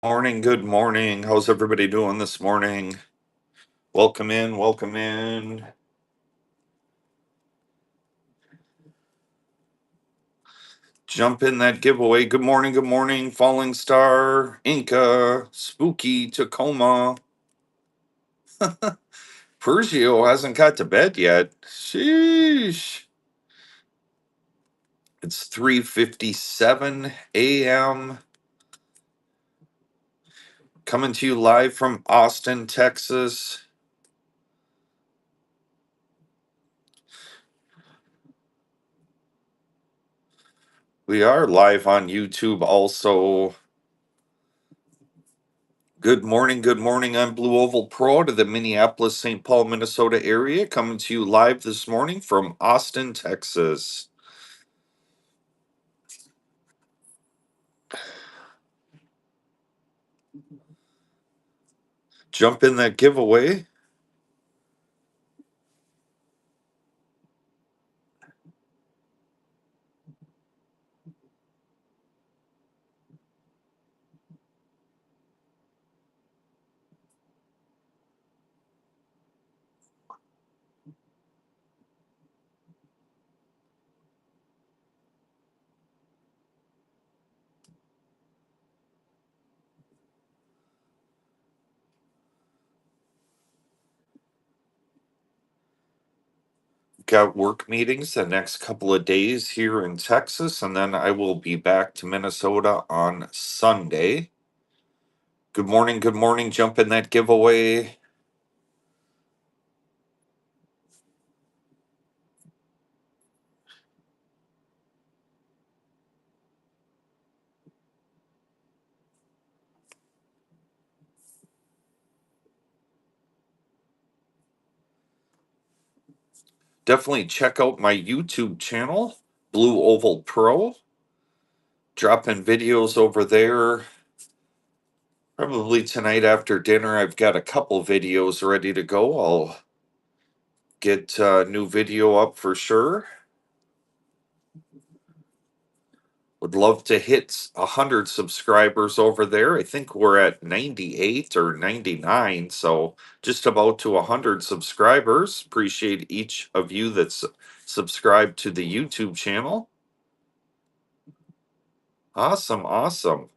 Morning, good morning. How's everybody doing this morning? Welcome in, welcome in. Jump in that giveaway. Good morning, Falling Star, Inca, Spooky, Tacoma. Pergio hasn't got to bed yet. Sheesh. It's 3:57 a.m. Coming to you live from Austin, Texas. We are live on YouTube also. Good morning, good morning. I'm Blue Oval Pro to the Minneapolis, St. Paul, Minnesota area, coming to you live this morning from Austin, Texas. Jump in that giveaway. Got work meetings the next couple of days here in Texas, and then I will be back to Minnesota on Sunday. Good morning, good morning. Jump in that giveaway. Definitely check out my YouTube channel, Blue Oval Pro. Dropping videos over there. Probably tonight after dinner, I've got a couple videos ready to go. I'll get a new video up for sure. Would love to hit 100 subscribers over there. I think we're at 98 or 99, so just about to 100 subscribers. Appreciate each of you that's subscribed to the YouTube channel. Awesome, awesome.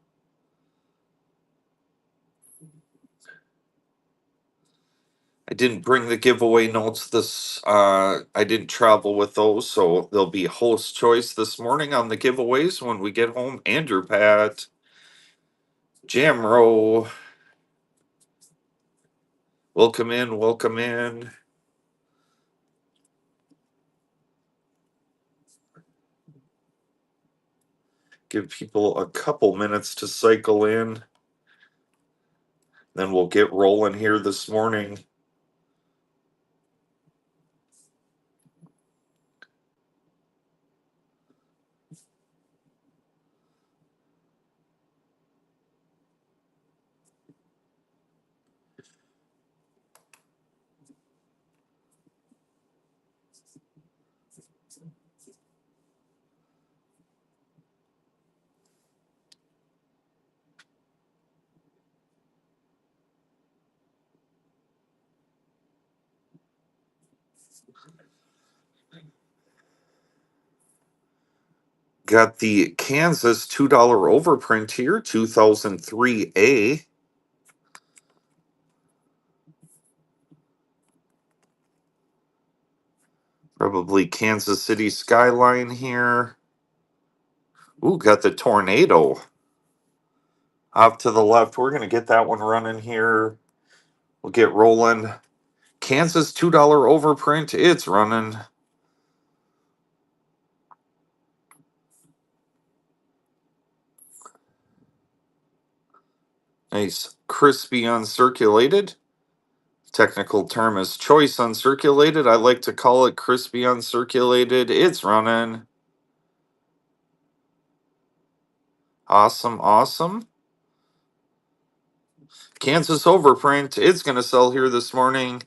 I didn't bring the giveaway notes I didn't travel with those, so there'll be host choice this morning on the giveaways when we get home. Andrew Pat, Jamro, welcome in, welcome in. Give people a couple minutes to cycle in. Then we'll get rolling here this morning. Got the Kansas $2 overprint here, 2003A. Probably Kansas City skyline here. Ooh, got the tornado. Off to the left. We're going to get that one running here. We'll get rolling. Kansas $2 overprint. It's running. Nice. Crispy uncirculated. Technical term is choice uncirculated. I like to call it crispy uncirculated. It's running. Awesome, awesome. Kansas overprint. It's going to sell here this morning.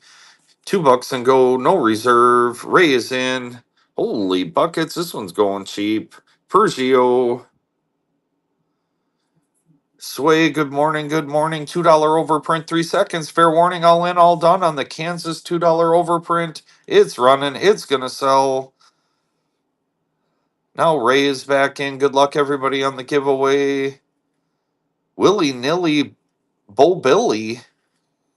$2 and go. No reserve. Ray is in. Holy buckets. This one's going cheap. Pergio. Sway, good morning, good morning. $2 overprint, 3 seconds. Fair warning, all in, all done on the Kansas $2 overprint. It's running, it's gonna sell. Now Ray is back in. Good luck, everybody, on the giveaway. Willy nilly, Bo Billy.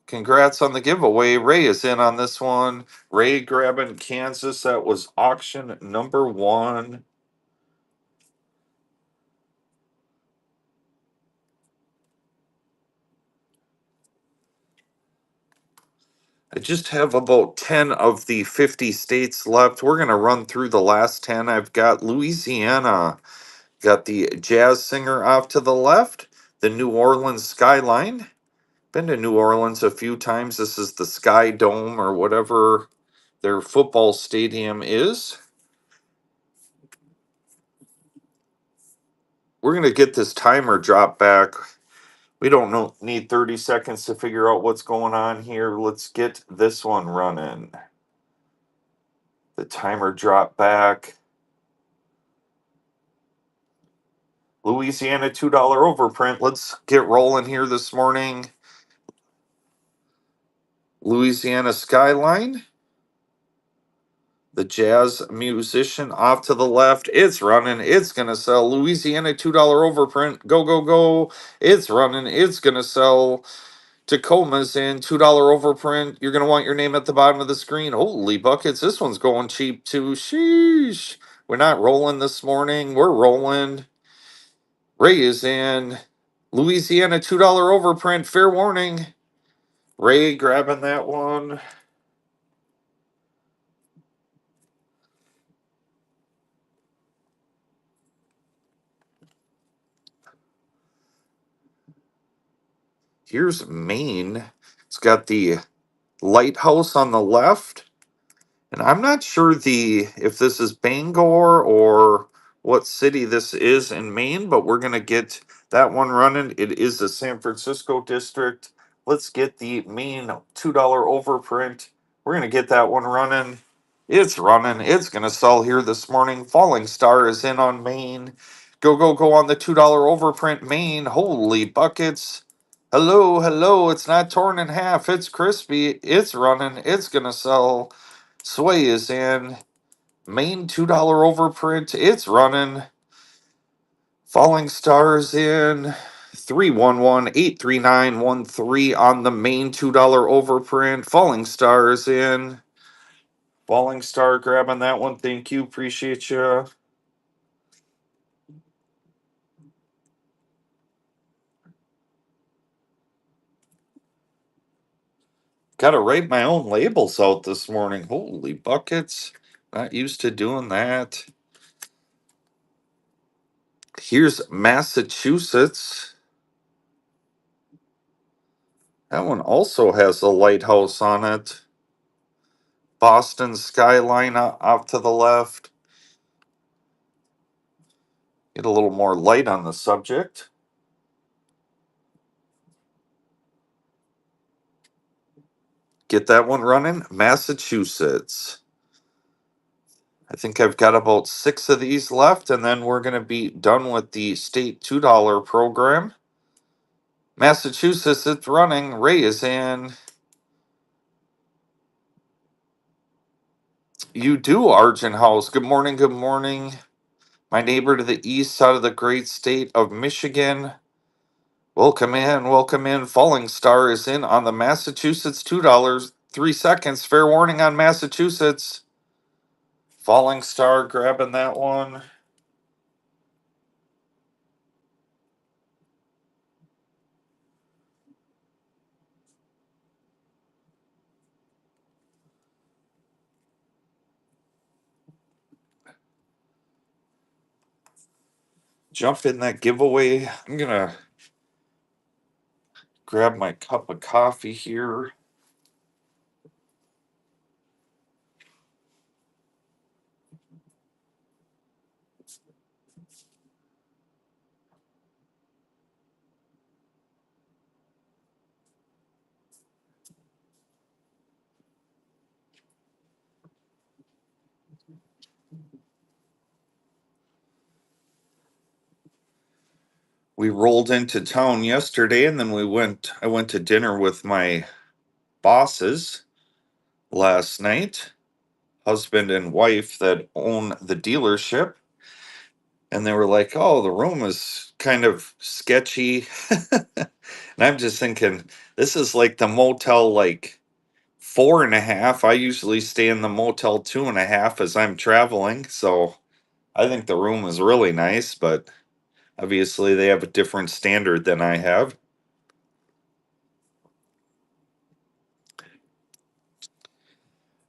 Congrats on the giveaway. Ray is in on this one. Ray grabbing Kansas. That was auction number 1. I just have about 10 of the 50 states left. We're going to run through the last 10. I've got Louisiana, got the jazz singer off to the left, the New Orleans skyline. Been to New Orleans a few times. This is the Sky Dome or whatever their football stadium is. We're going to get this timer drop back. We don't need 30 seconds to figure out what's going on here. Let's get this one running. The timer drop back. Louisiana $2 overprint. Let's get rolling here this morning. Louisiana skyline. The jazz musician off to the left. It's running. It's going to sell. Louisiana $2 overprint. Go, go, go. It's running. It's going to sell. Tacoma's in $2 overprint. You're going to want your name at the bottom of the screen. Holy buckets. This one's going cheap too. Sheesh. We're not rolling this morning. We're rolling. Ray is in. Louisiana $2 overprint. Fair warning. Ray grabbing that one. Here's Maine. It's got the lighthouse on the left. And I'm not sure if this is Bangor or what city this is in Maine, but we're gonna get that one running. It is the San Francisco district. Let's get the Maine $2 overprint. We're gonna get that one running. It's running. It's gonna sell here this morning. Falling Star is in on Maine. Go go go on the $2 overprint Maine. Holy buckets. Hello, hello. It's not torn in half. It's crispy. It's running. It's gonna sell. Sway is in. Main $2 overprint. It's running. Falling Stars in. 311-83913 on the main $2 overprint. Falling Stars in. Falling Star grabbing that one. Thank you. Appreciate you. Got to write my own labels out this morning. Holy buckets. Not used to doing that. Here's Massachusetts. That one also has a lighthouse on it. Boston skyline off to the left. Get a little more light on the subject. Get that one running. Massachusetts. I think I've got about 6 of these left, and then we're going to be done with the state $2 program. Massachusetts, it's running. Ray is in. You do, Argent House. Good morning, good morning. My neighbor to the east side of the great state of Michigan. Welcome in, welcome in. Falling Star is in on the Massachusetts $2. 3 seconds. Fair warning on Massachusetts. Falling Star grabbing that one. Jump in that giveaway. I'm going to grab my cup of coffee here. We rolled into town yesterday and then I went to dinner with my bosses last night, husband and wife that own the dealership. And they were like, "Oh, the room is kind of sketchy." And I'm just thinking, this is like the motel like 4.5. I usually stay in the motel 2.5 as I'm traveling. So I think the room is really nice, but obviously they have a different standard than I have.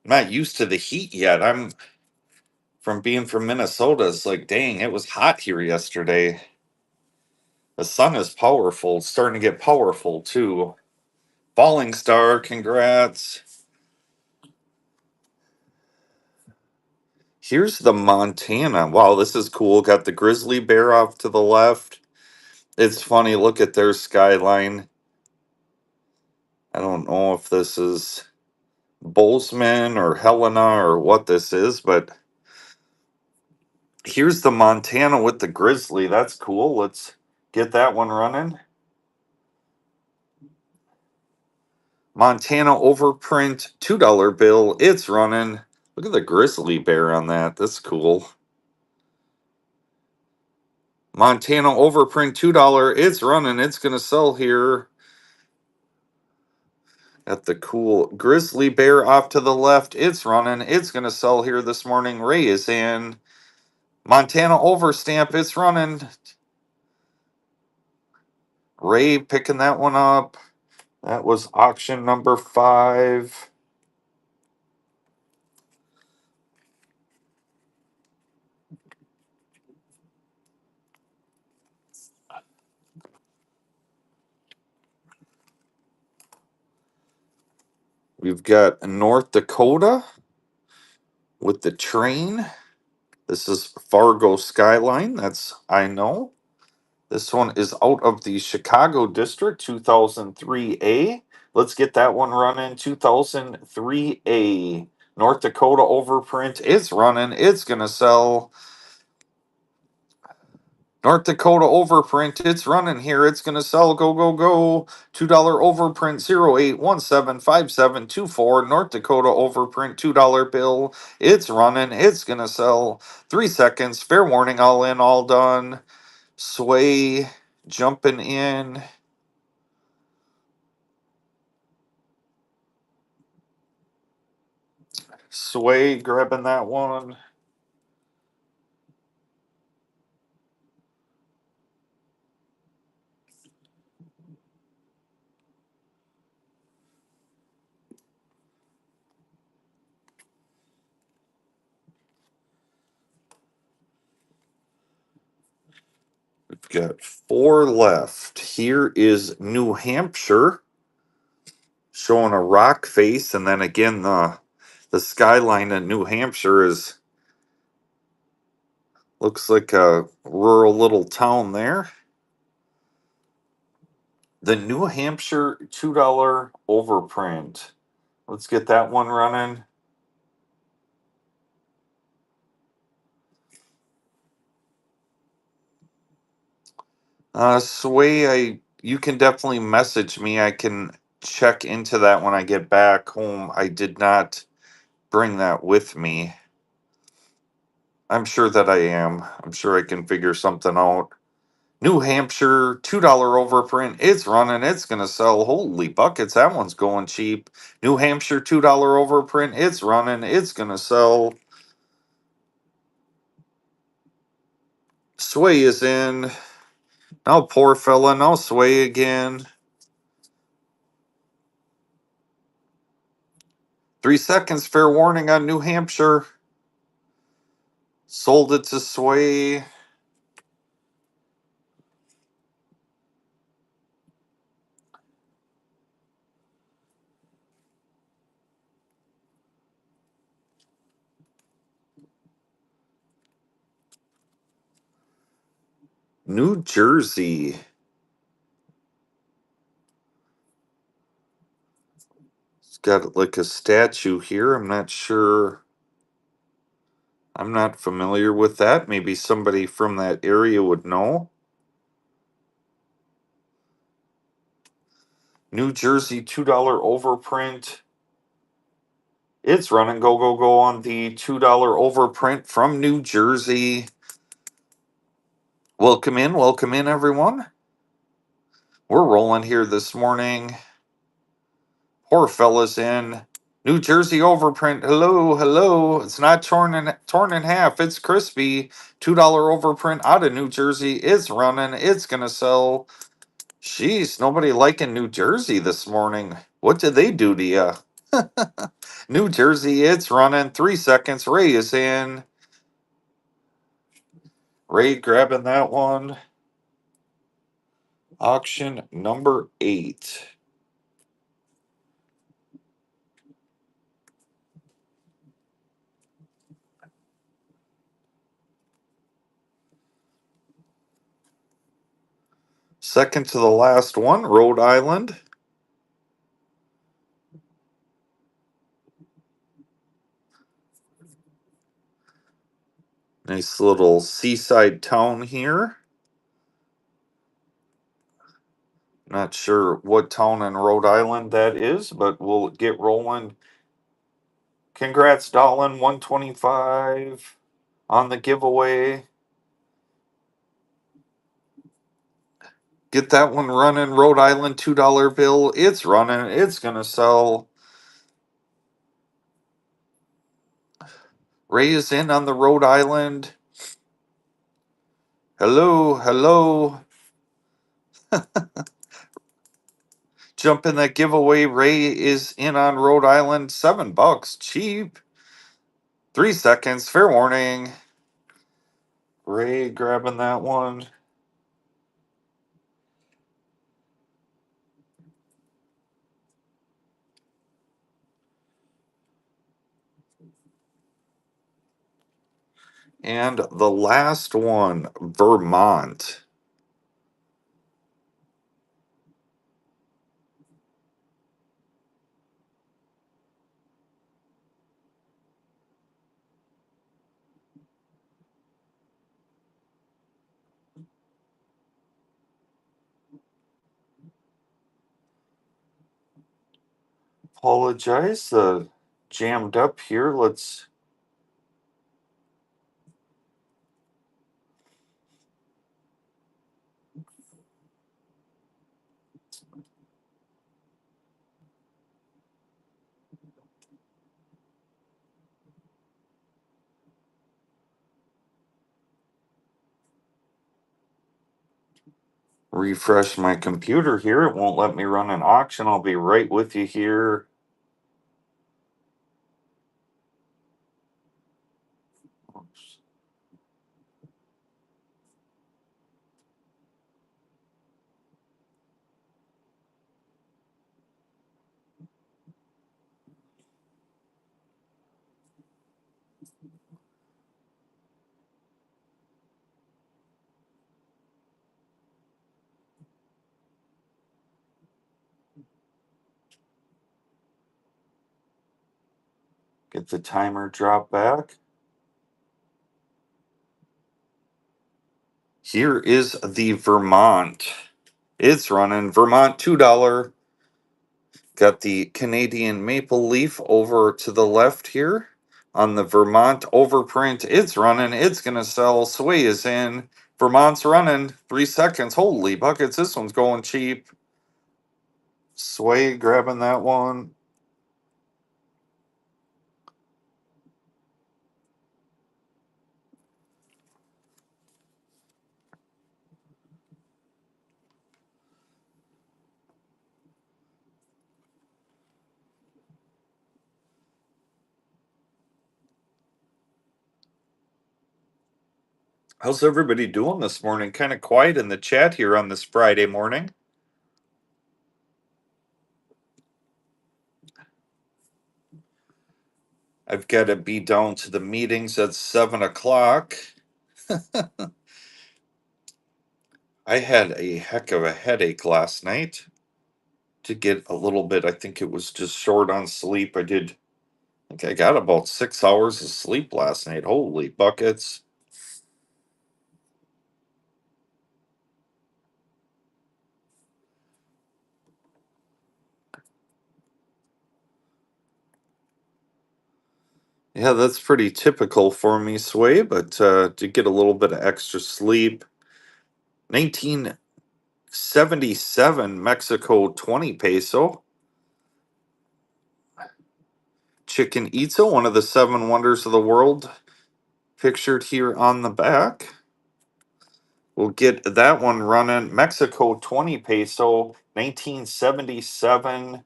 I'm not used to the heat yet. I'm from being from Minnesota. It's like, dang, it was hot here yesterday. The sun is powerful. It's starting to get powerful too. Falling Star, congrats. Here's the Montana. Wow, this is cool. Got the grizzly bear off to the left. It's funny, look at their skyline. I don't know if this is Bozeman or Helena or what this is, but here's the Montana with the grizzly. That's cool. Let's get that one running. Montana overprint $2 bill. It's running. Look at the grizzly bear on that. That's cool. Montana overprint $2. It's running. It's going to sell here. At the cool grizzly bear off to the left. It's running. It's going to sell here this morning. Ray is in. Montana overstamp. It's running. Ray picking that one up. That was auction number 5. We've got North Dakota with the train. This is Fargo Skyline. That's I know. This one is out of the Chicago District 2003A. Let's get that one running. 2003A. North Dakota overprint. It's running. It's going to sell. North Dakota overprint. It's running here. It's going to sell. Go, go, go. $2 overprint 08175724. North Dakota overprint $2 bill. It's running. It's going to sell. 3 seconds. Fair warning. All in, all done. Sway jumping in. Sway grabbing that one. We've got 4 left. Here is New Hampshire showing a rock face, and then again the skyline in New Hampshire is looks like a rural little town there. The New Hampshire $2 overprint. Let's get that one running. Sway, you can definitely message me. I can check into that when I get back home. I did not bring that with me. I'm sure that I am. I'm sure I can figure something out. New Hampshire $2 overprint. It's running. It's gonna sell. Holy buckets! That one's going cheap. New Hampshire $2 overprint. It's running. It's gonna sell. Sway is in. Now poor fella. Now Sway again. 3 seconds. Fair warning on New Hampshire. Sold it to Sway. New Jersey. It's got like a statue here. I'm not sure. I'm not familiar with that. Maybe somebody from that area would know. New Jersey $2 overprint. It's running go, go, go on the $2 overprint from New Jersey. Welcome in, everyone. We're rolling here this morning. Poor fella's in. New Jersey overprint. Hello, hello. It's not torn in half. It's crispy. $2 overprint out of New Jersey. It's running. It's gonna sell. Jeez, nobody liking New Jersey this morning. What did they do to you? New Jersey, it's running. 3 seconds. Ray is in. Ray grabbing that one. Auction number 8. Second to the last one, Rhode Island. Nice little seaside town here. Not sure what town in Rhode Island that is, but we'll get rolling. Congrats, Dolan, 125 on the giveaway. Get that one running, Rhode Island $2 bill. It's running. It's gonna sell. Ray is in on the Rhode Island. Hello, hello. Jump in that giveaway. Ray is in on Rhode Island. $7. Cheap. 3 seconds. Fair warning. Ray grabbing that one. And the last one, Vermont. Apologize. Jammed up here. Let's refresh my computer here. It won't let me run an auction. I'll be right with you here. Oops. Get the timer drop back. Here is the Vermont. It's running. Vermont $2. Got the Canadian maple leaf over to the left here on the Vermont overprint. It's running. It's going to sell. Sway is in. Vermont's running. 3 seconds. Holy buckets. This one's going cheap. Sway grabbing that one. How's everybody doing this morning? Kind of quiet in the chat here on this Friday morning. I've got to be down to the meetings at 7 o'clock. I had a heck of a headache last night. To get a little bit, I think it was just short on sleep. I think I got about 6 hours of sleep last night. Holy buckets. Yeah, that's pretty typical for me, Sway, but to get a little bit of extra sleep. 1977 Mexico 20 peso. Chicken Itza, one of the seven wonders of the world, pictured here on the back. We'll get that one running. Mexico 20 peso, 1977.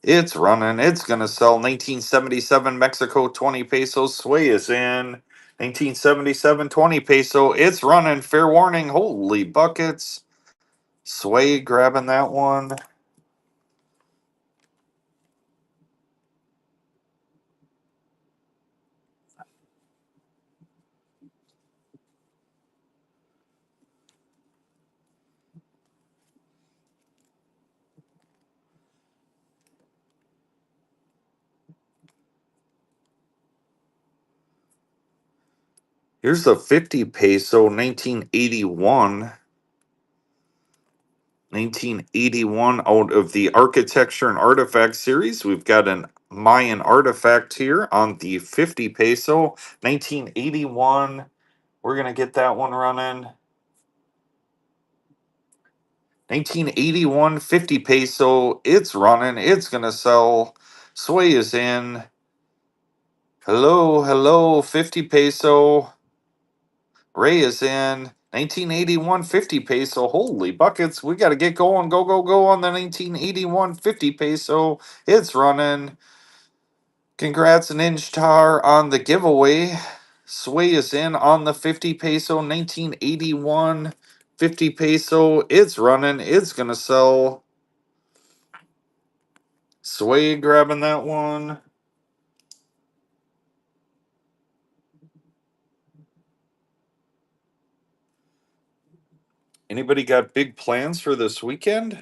It's running. It's going to sell. 1977 Mexico 20 pesos. Sway is in. 1977 20 peso. It's running. Fair warning. Holy buckets. Sway grabbing that one. Here's the 50 peso 1981. 1981 out of the Architecture and Artifact series. We've got an Mayan artifact here on the 50 peso 1981. We're going to get that one running. 1981 50 peso. It's running. It's going to sell. Sway is in. Hello, hello, 50 peso. Ray is in. 1981 50 peso. Holy buckets. We got to get going. Go, go, go on the 1981 50 peso. It's running. Congrats, Ninja Tar, on the giveaway. Sway is in on the 50 peso. 1981 50 peso. It's running. It's going to sell. Sway grabbing that one. Anybody got big plans for this weekend?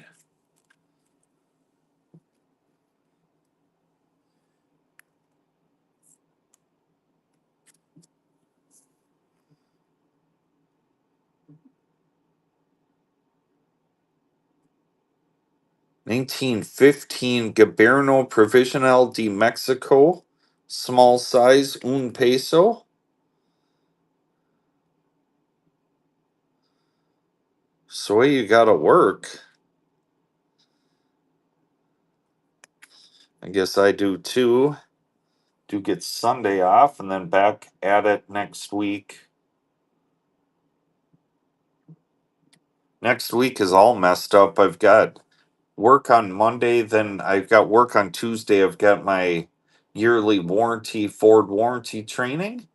1915 Gobierno Provisional de Mexico. Small size, un peso. Sway, you gotta work. I guess I do too. Do get Sunday off and then back at it next week. Next week is all messed up. I've got work on Monday, then I've got work on Tuesday. I've got my yearly warranty, Ford warranty training,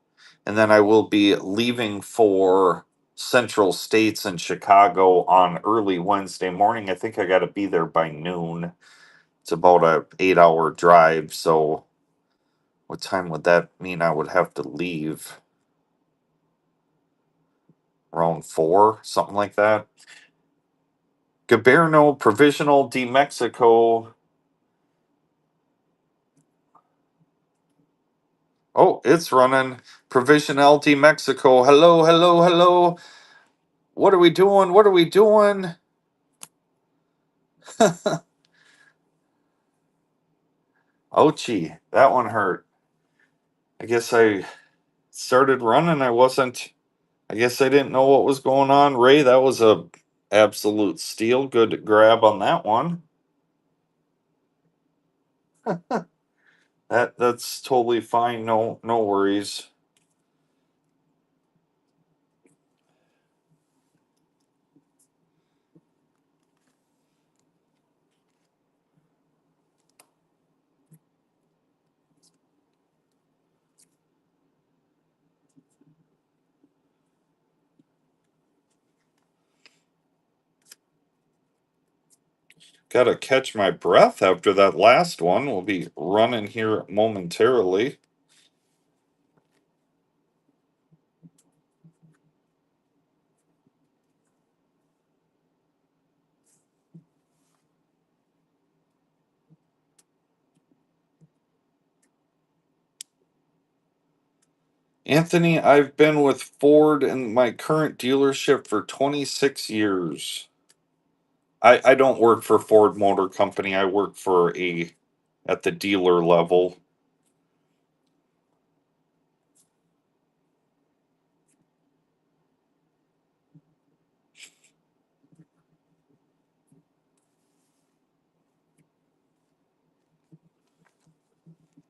and then I will be leaving for Central States in Chicago on early Wednesday morning. I think I got to be there by noon. It's about a 8 hour drive, so what time would that mean I would have to leave? Around 4, something like that. Gobierno Provisional de Mexico. Oh, it's running. Provisional de Mexico. Hello, hello, hello. What are we doing? What are we doing? Ouchie, that one hurt. I guess I started running. I guess I didn't know what was going on. Ray, that was a absolute steal. Good grab on that one. That's totally fine. No worries. Gotta catch my breath after that last one. We'll be running here momentarily. Anthony, I've been with Ford in my current dealership for 26 years. I don't work for Ford Motor Company. I work for a at the dealer level.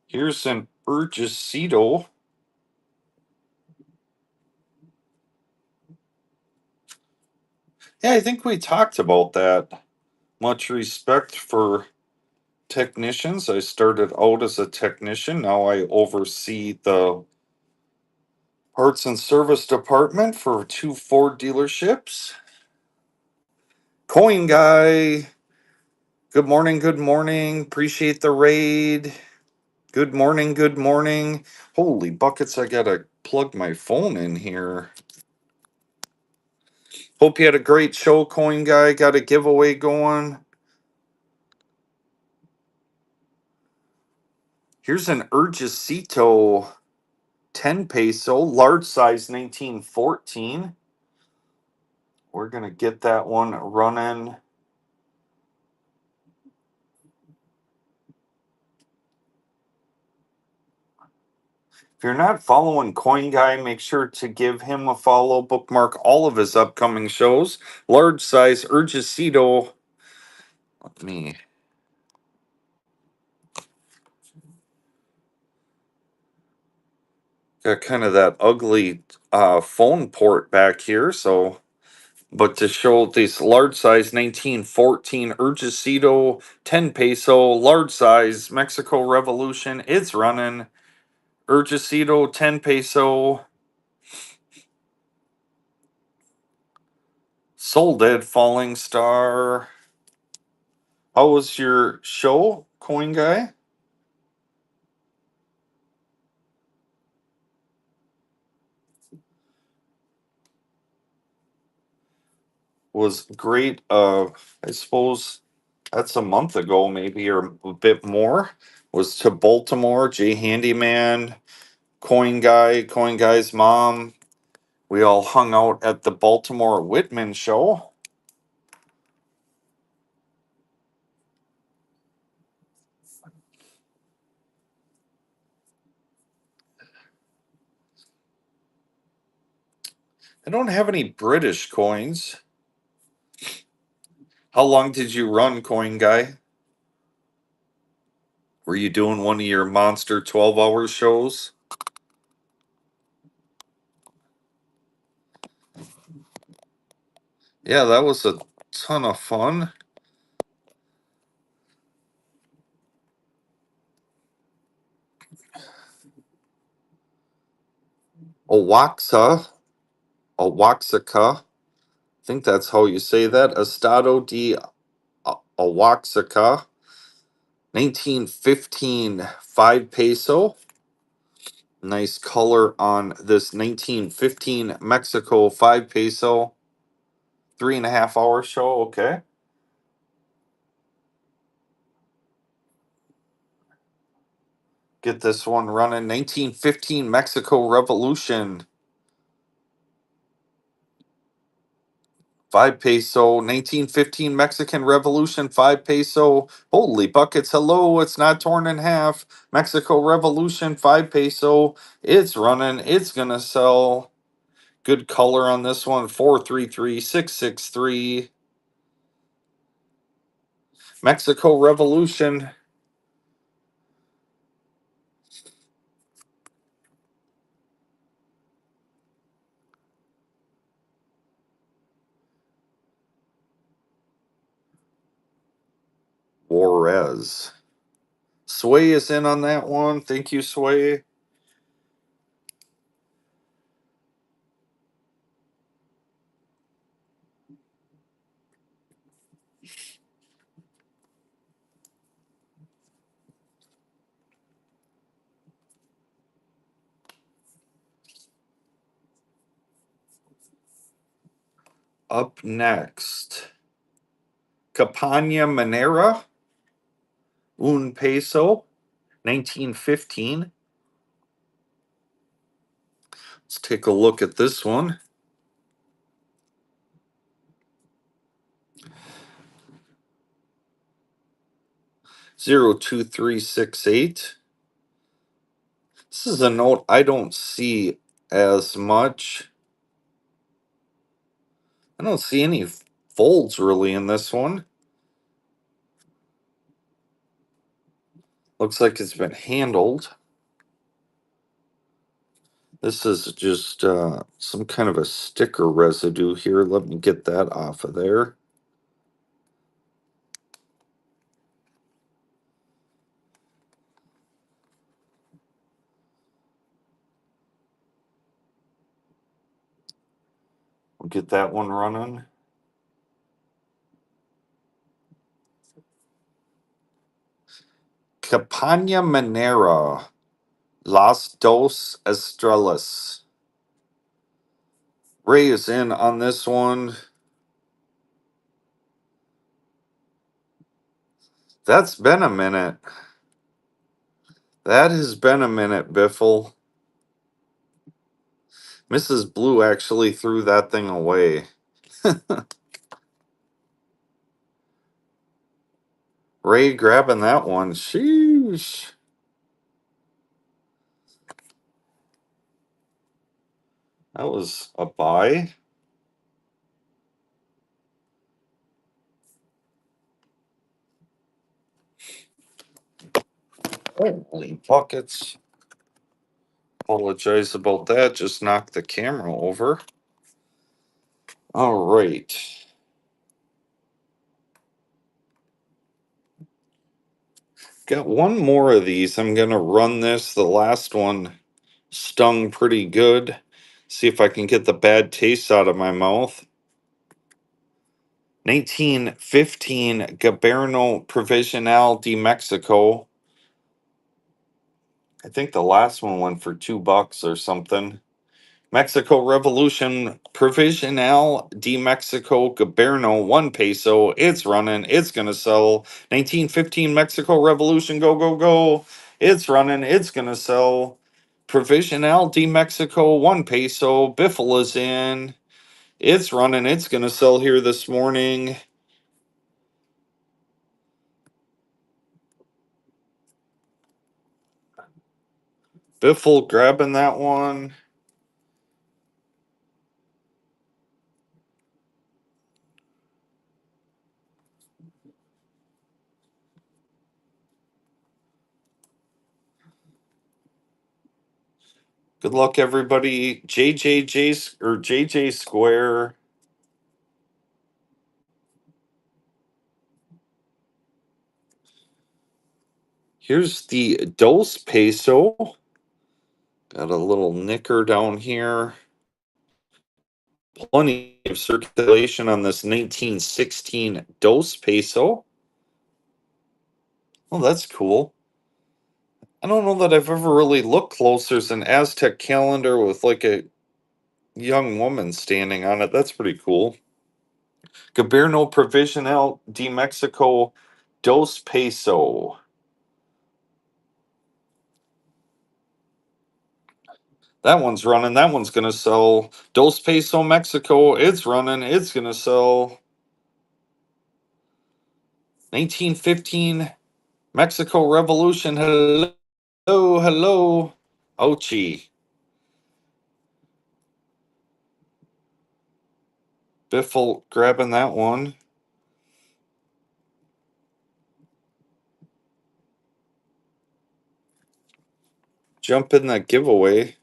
Here's an Urgicito. Yeah, I think we talked about that. Much respect for technicians. I started out as a technician. Now I oversee the parts and service department for two Ford dealerships. Coin guy. Good morning. Good morning. Appreciate the raid. Good morning. Good morning. Holy buckets. I gotta plug my phone in here. Hope you had a great show, Coin guy. Got a giveaway going. Here's an Urgicito 10 peso, large size 1914. We're going to get that one running. If you're not following Coin Guy, make sure to give him a follow. Bookmark all of his upcoming shows. Large size Urgicito. Let me. Got kind of that ugly phone port back here, so but to show this large size 1914 Urgicito 10 peso large size Mexico Revolution, it's running. Urgicito 10 peso, sold it. Falling Star. How was your show, Coin Guy? Was great. I suppose that's a month ago, maybe, or a bit more. Was to Baltimore. Jay Handyman, Coin Guy's mom. We all hung out at the Baltimore Whitman show. I don't have any British coins. How long did you run, Coin Guy? Were you doing one of your monster 12-hour shows? Yeah, that was a ton of fun. Oaxaca, Oaxaca. I think that's how you say that. Estado de Oaxaca, 1915, 5 peso. Nice color on this 1915 Mexico 5 peso, 3.5 hour show. Okay. Get this one running. 1915 Mexico Revolution, 5 peso. 1915 Mexican Revolution, 5 peso. Holy buckets. Hello. It's not torn in half. Mexico Revolution, 5 peso. It's running. It's going to sell. Good color on this one. 433663. Mexico Revolution. Juarez. Sway is in on that one. Thank you, Sway. Up next, Campana Manera, un peso, 1915. Let's take a look at this one. 02368. This is a note I don't see as much. I don't see any folds really in this one. Looks like it's been handled. This is just some kind of a sticker residue here. Let me get that off of there. We'll get that one running. Campana Minera, Las Dos Estrellas. Ray is in on this one. That's been a minute. That has been a minute, Biffle. Mrs. Blue actually threw that thing away. Ray grabbing that one. Sheesh. That was a buy. Holy buckets. Apologize about that. Just knocked the camera over. All right. Got one more of these. I'm going to run this. The last one stung pretty good. See if I can get the bad taste out of my mouth. 1915 Gobierno Provisional de Mexico. I think the last one went for $2 or something. Mexico Revolution Provisional de Mexico Gobierno 1 peso. It's running. It's gonna sell. 1915 Mexico Revolution. Go go go. It's running. It's gonna sell. Provisional de Mexico 1 peso. Biffle is in. It's running. It's gonna sell here this morning. Biffle grabbing that one. Good luck, everybody. JJ Square. Here's the Dos Peso. Got a little nicker down here. Plenty of circulation on this 1916 Dos Peso. Oh, that's cool. I don't know that I've ever really looked close. There's an Aztec calendar with like a young woman standing on it. That's pretty cool. Gobierno Provisional de Mexico Dos Peso. That one's running. That one's going to sell. Dos Peso Mexico. It's running. It's going to sell. 1915 Mexico Revolution. Hello. Hello. Ouchie. Biffle grabbing that one. Jump in that giveaway.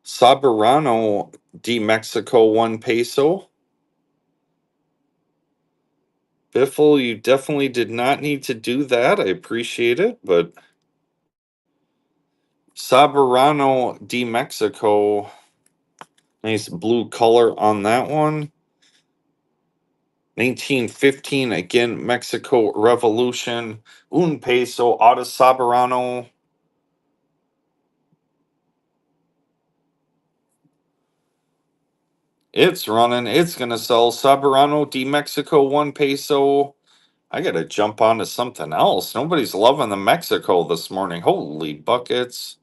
Soberano de Mexico 1 peso. Biffle, you definitely did not need to do that. I appreciate it, but Soberano de Mexico. Nice blue color on that one. 1915, again, Mexico Revolution. 1 peso, Auto Soberano. It's running. It's going to sell. Soberano de Mexico 1 peso. I got to jump onto something else. Nobody's loving the Mexico this morning. Holy buckets.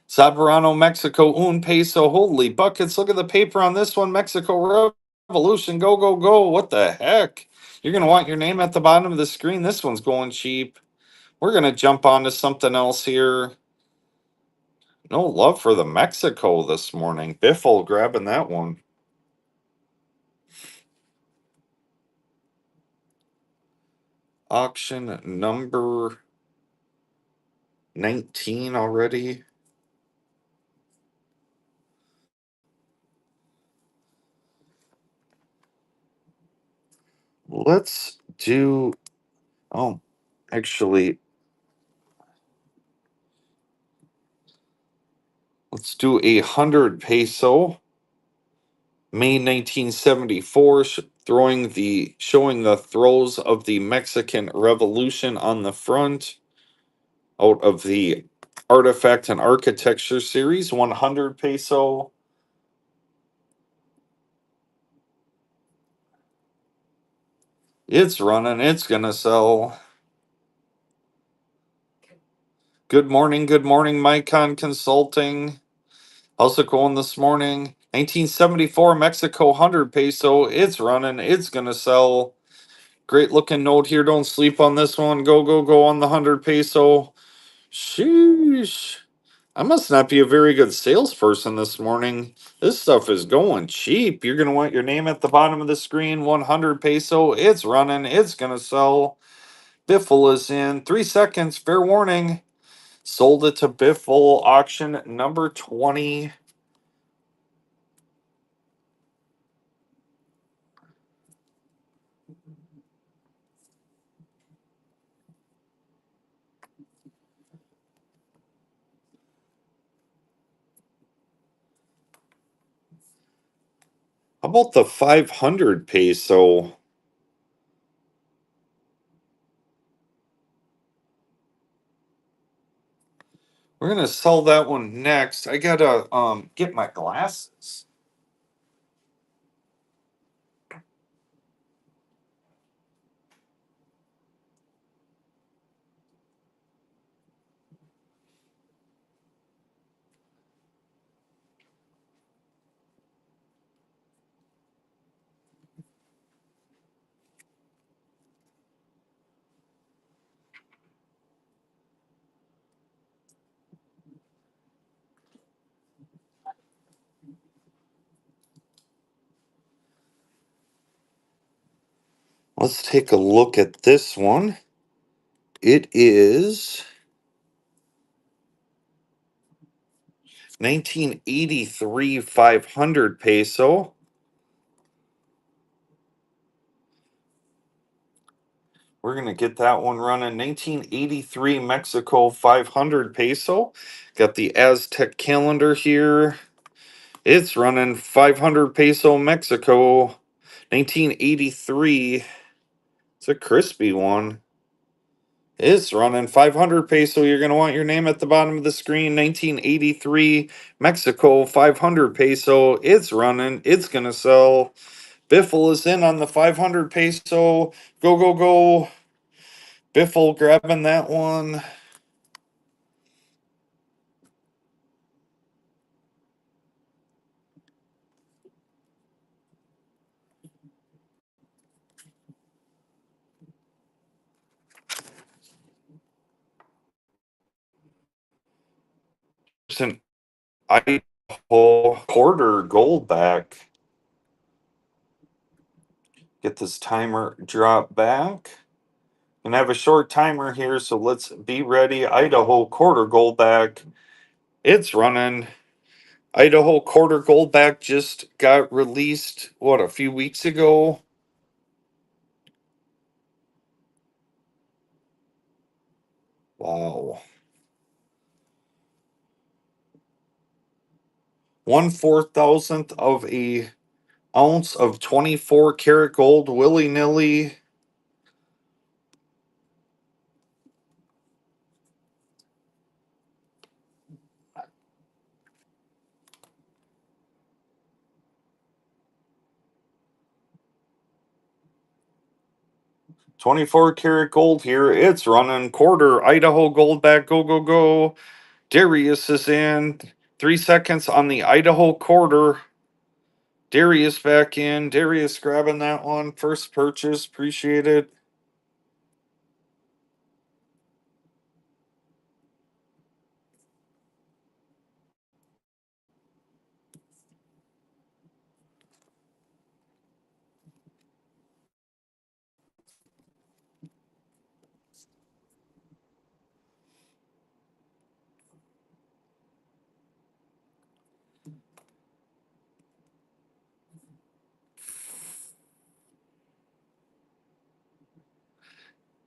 Soberano, Mexico, un peso. Holy buckets. Look at the paper on this one. Mexico Revolution. Go, go, go. What the heck? You're going to want your name at the bottom of the screen. This one's going cheap. We're going to jump on to something else here. No love for the Mexico this morning. Biffle grabbing that one. Auction number 19 already. Let's do, oh, actually, let's do 100 peso. May 1974, showing the throes of the Mexican Revolution on the front, out of the Artifact and Architecture series. 100 peso. It's running. It's gonna sell. Good morning. Good morning, Micon Consulting. How's it going this morning? 1974 Mexico 100 peso. It's running. It's gonna sell. Great looking note here. Don't sleep on this one. Go, go, go on the 100 peso. Sheesh. I must not be a very good salesperson this morning. This stuff is going cheap. You're going to want your name at the bottom of the screen. 100 peso. It's running. It's going to sell. Biffle is in 3 seconds. Fair warning. Sold it to Biffle. Auction number 20. How about the 500 peso? We're going to sell that one next. I got to get my glasses. Let's take a look at this one. It is 1983 500 peso. We're going to get that one running. 1983 Mexico 500 peso. Got the Aztec calendar here. It's running 500 peso Mexico. 1983. It's a crispy one. It's running 500 peso. You're going to want your name at the bottom of the screen. 1983 Mexico 500 peso. It's running. It's going to sell. Biffle is in on the 500 peso. Go, go, go. Biffle grabbing that one. It's an Idaho quarter gold back. Get this timer drop back. And have a short timer here, so let's be ready. Idaho quarter gold back. It's running. Idaho quarter gold back just got released, what, a few weeks ago? Wow. 1/4,000th of a ounce of 24 karat gold willy nilly. 24 karat gold here. It's running quarter Idaho gold back. Go, go, go. Darius is in. 3 seconds on the Idaho quarter. Darius back in. Darius grabbing that one. First purchase. Appreciate it.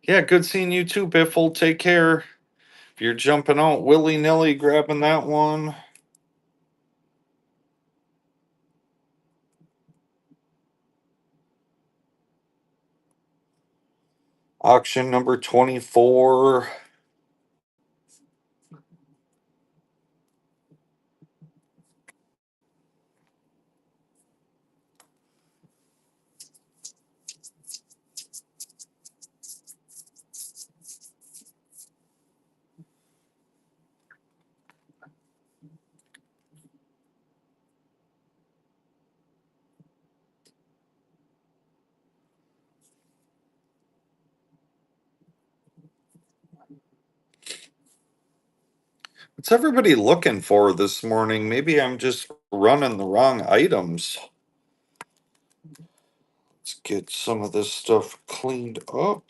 Yeah, good seeing you too, Biffle. Take care. If you're jumping out willy nilly, grabbing that one. Auction number 24. What's everybody looking for this morning? Maybe I'm just running the wrong items. Let's get some of this stuff cleaned up.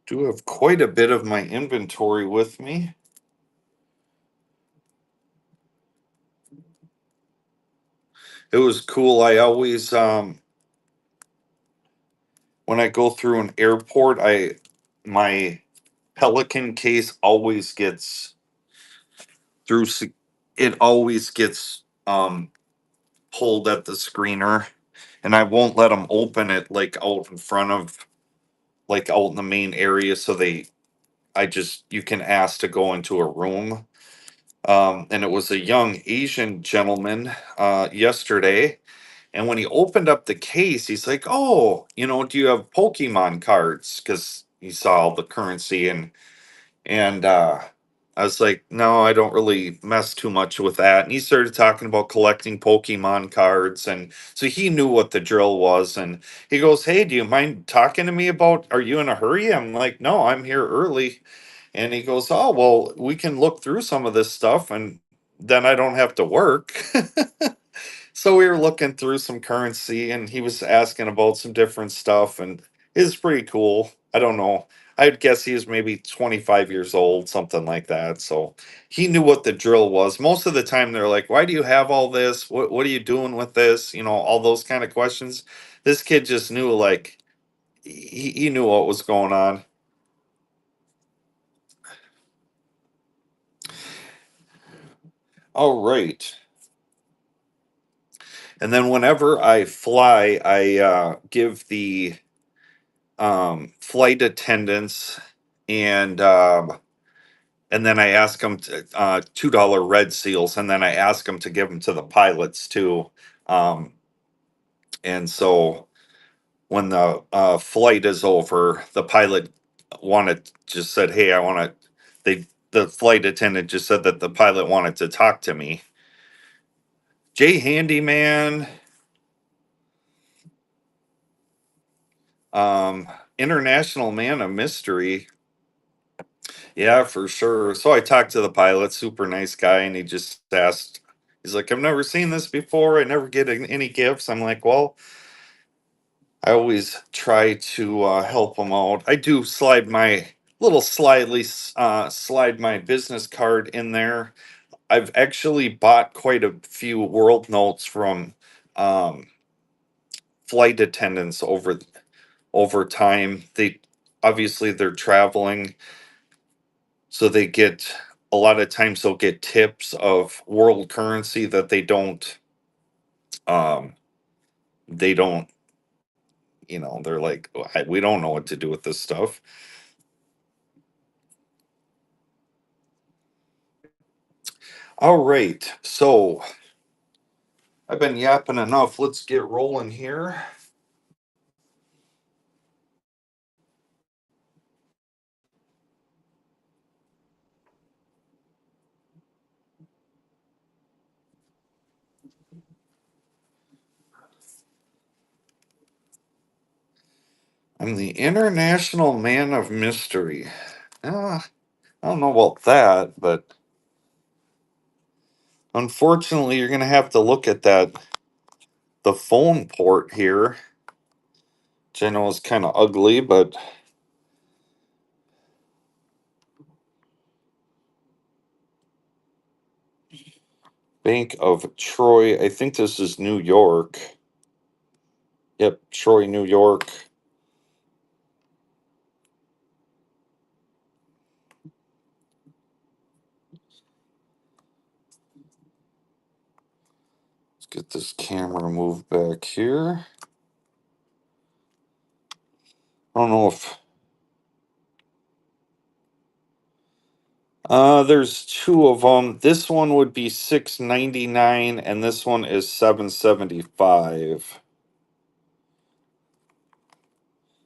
Do have quite a bit of my inventory with me. It was cool. I always when I go through an airport, I my Pelican case always gets through it always gets pulled at the screener, and I won't let them open it like out in front of like out in the main area, so I just you can ask to go into a room. And it was a young Asian gentleman yesterday. And when he opened up the case, he's like, "Oh, do you have Pokemon cards?" Because he saw all the currency, and I was like, "No, I don't really mess too much with that." And he started talking about collecting Pokemon cards, and so he knew what the drill was. And he goes, "Hey, do you mind talking to me about? Are you in a hurry?" I'm like, "No, I'm here early." And he goes, "Oh, well, we can look through some of this stuff, and then I don't have to work." So we were looking through some currency, and he was asking about some different stuff, and it's pretty cool. I don't know. I'd guess he was maybe 25 years old, something like that. So he knew what the drill was. Most of the time, they're like, "Why do you have all this? What are you doing with this?" All those kind of questions. This kid just knew, like, he knew what was going on. All right. And then whenever I fly, I give the flight attendants and then I ask them to $2 red seals, and then I ask them to give them to the pilots too. Um, and so when the flight is over, the pilot wanted just said, "Hey, I want to." The flight attendant just said that the pilot wanted to talk to me. Jay Handyman, um, international man of mystery. Yeah, for sure. So I talked to the pilot, super nice guy, and he just asked, he's like, "I've never seen this before. I never get any gifts." I'm like, "Well, I always try to help him out. I do slide my slide my business card in there. I've actually bought quite a few world notes from um, flight attendants over time. They're traveling, so they get a lot of times they'll get tips of world currency that um they don't they're like, We don't know what to do with this stuff." All right, so I've been yapping enough. Let's get rolling here. I'm the international man of mystery. I don't know about that, but unfortunately, you're going to have to look at the phone port here, which I know is kind of ugly, but Bank of Troy. I think this is New York. Yep, Troy, New York. Let's get this camera moved back here. I don't know if there's two of them. This one would be 699 and this one is 775.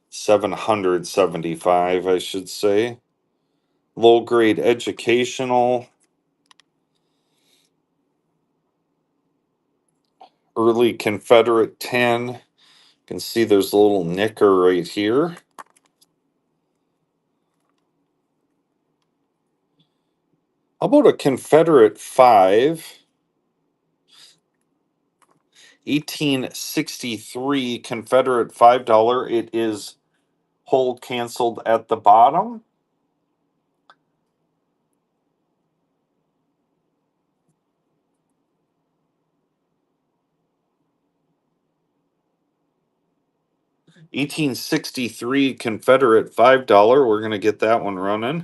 775, I should say. Low grade educational. Early Confederate 10. You can see there's a little nicker right here. How about a Confederate 5? 1863 Confederate $5. It is hold canceled at the bottom. $1863 Confederate $5. We're going to get that one running.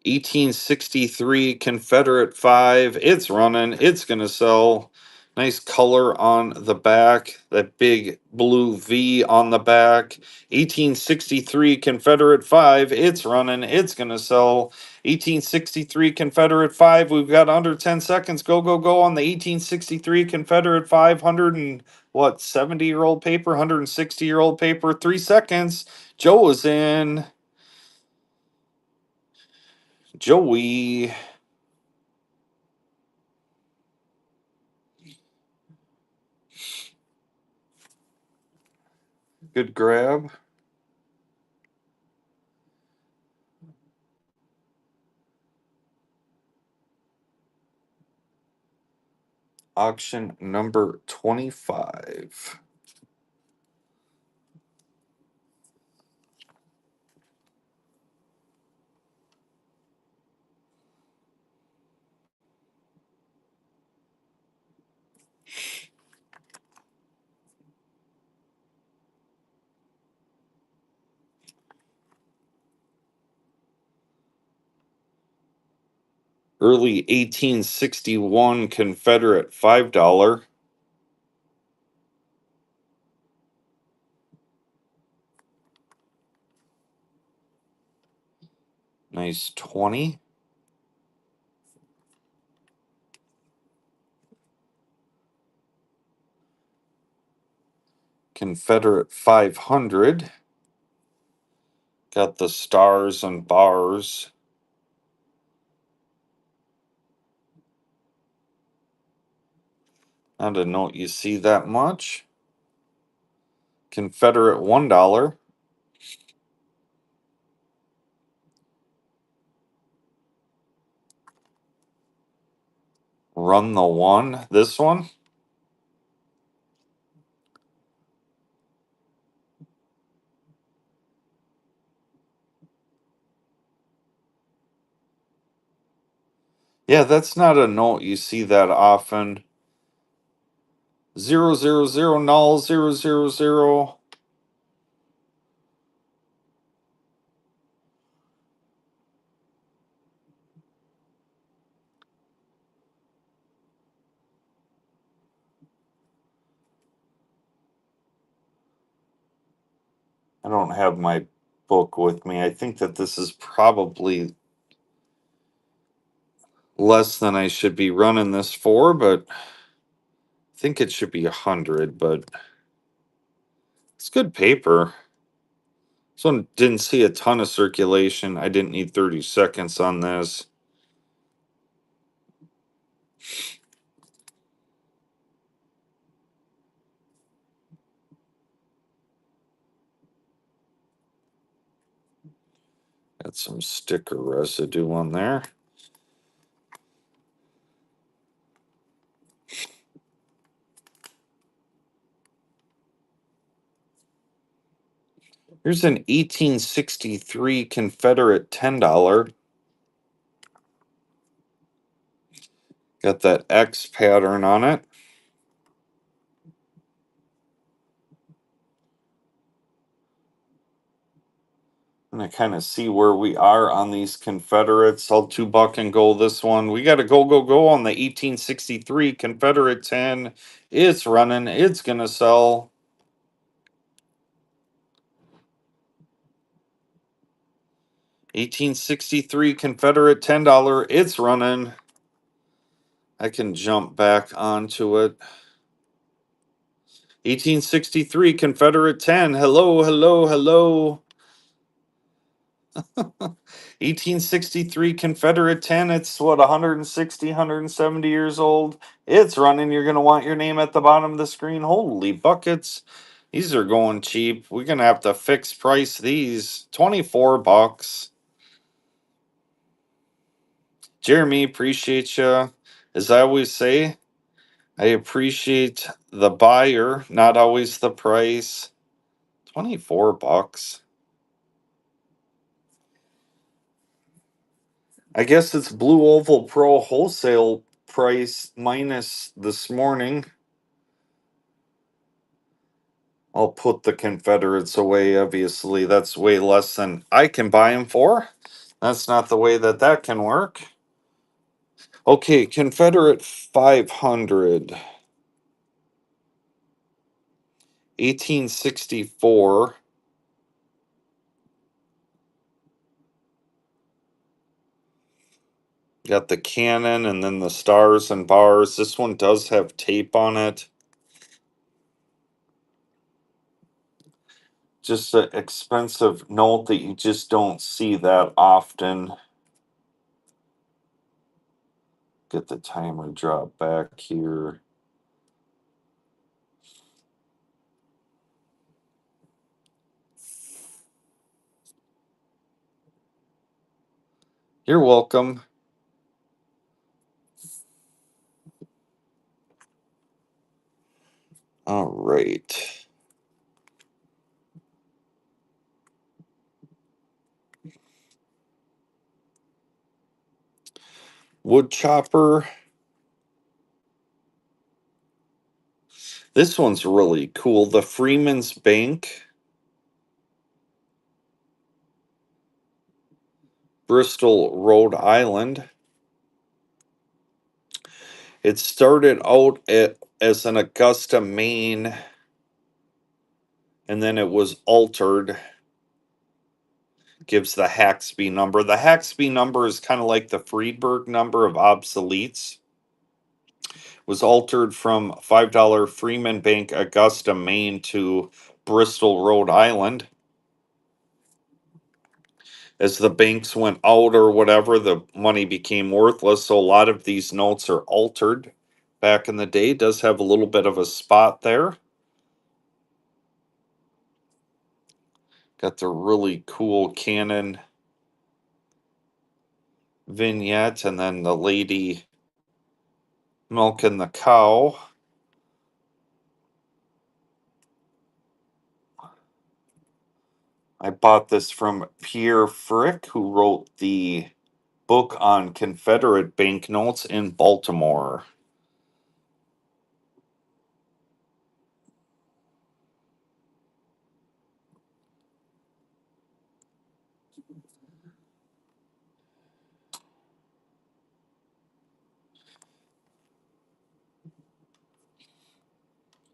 1863 Confederate 5. It's running. It's going to sell. Nice color on the back. That big blue V on the back. 1863 Confederate 5. It's running. It's going to sell. 1863 Confederate 5. We've got under 10 seconds. Go, go, go on the 1863 Confederate 500 and what, 70-year-old paper, 160-year-old paper. 3 seconds. Joe is in. Joey. Good grab. Auction number 25. Early 1861 Confederate $5. Nice 20. Confederate 500. Got the stars and bars. I don't know you see that much. Confederate $1. Run the one. This one. Yeah, that's not a note you see that often. 000 null 000. I don't have my book with me. I think that this is probably less than I should be running this for, but I think it should be 100, but it's good paper. This one didn't see a ton of circulation. I didn't need 30 seconds on this. Got some sticker residue on there. Here's an 1863 Confederate $10. Got that X pattern on it. And I kind of see where we are on these Confederates. I'll $2 and go this one. We got to go on the 1863 Confederate 10. It's running. It's going to sell. 1863 Confederate $10. It's running. I can jump back onto it. 1863 Confederate 10. Hello, hello, hello. 1863 Confederate 10. It's what, 160, 170 years old. It's running. You're going to want your name at the bottom of the screen. Holy buckets. These are going cheap. We're going to have to fix price these. $24. Jeremy, appreciate you. As I always say, I appreciate the buyer, not always the price. $24. I guess it's Blue Oval Pro wholesale price minus this morning. I'll put the Confederates away, obviously. That's way less than I can buy them for. That's not the way that that can work. Okay, Confederate 500. 1864. Got the cannon and then the stars and bars. This one does have tape on it. Just an expensive note that you just don't see that often. Get the timer drop back here. You're welcome. All right. Wood chopper. This one's really cool. The Freeman's Bank, Bristol, Rhode Island. It started out as an Augusta, Maine, and then it was altered. Gives the Haxby number. The Haxby number is kind of like the Friedberg number of obsoletes. Was altered from $5 Freeman Bank, Augusta, Maine to Bristol, Rhode Island. As the banks went out or whatever, the money became worthless. So a lot of these notes are altered. Back in the day, does have a little bit of a spot there. Got the really cool cannon vignette, and then the lady milking the cow. I bought this from Pierre Frick, who wrote the book on Confederate banknotes in Baltimore.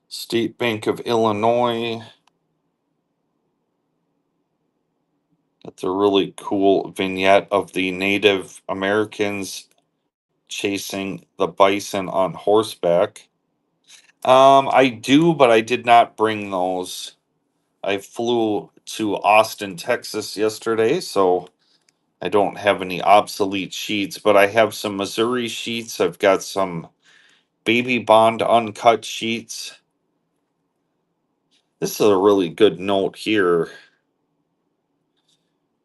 State Bank of Illinois. That's a really cool vignette of the Native Americans chasing the bison on horseback. I do, but I did not bring those. I flew to Austin, Texas yesterday, so I don't have any obsolete sheets, but I have some Missouri sheets. I've got some Baby Bond uncut sheets. This is a really good note here.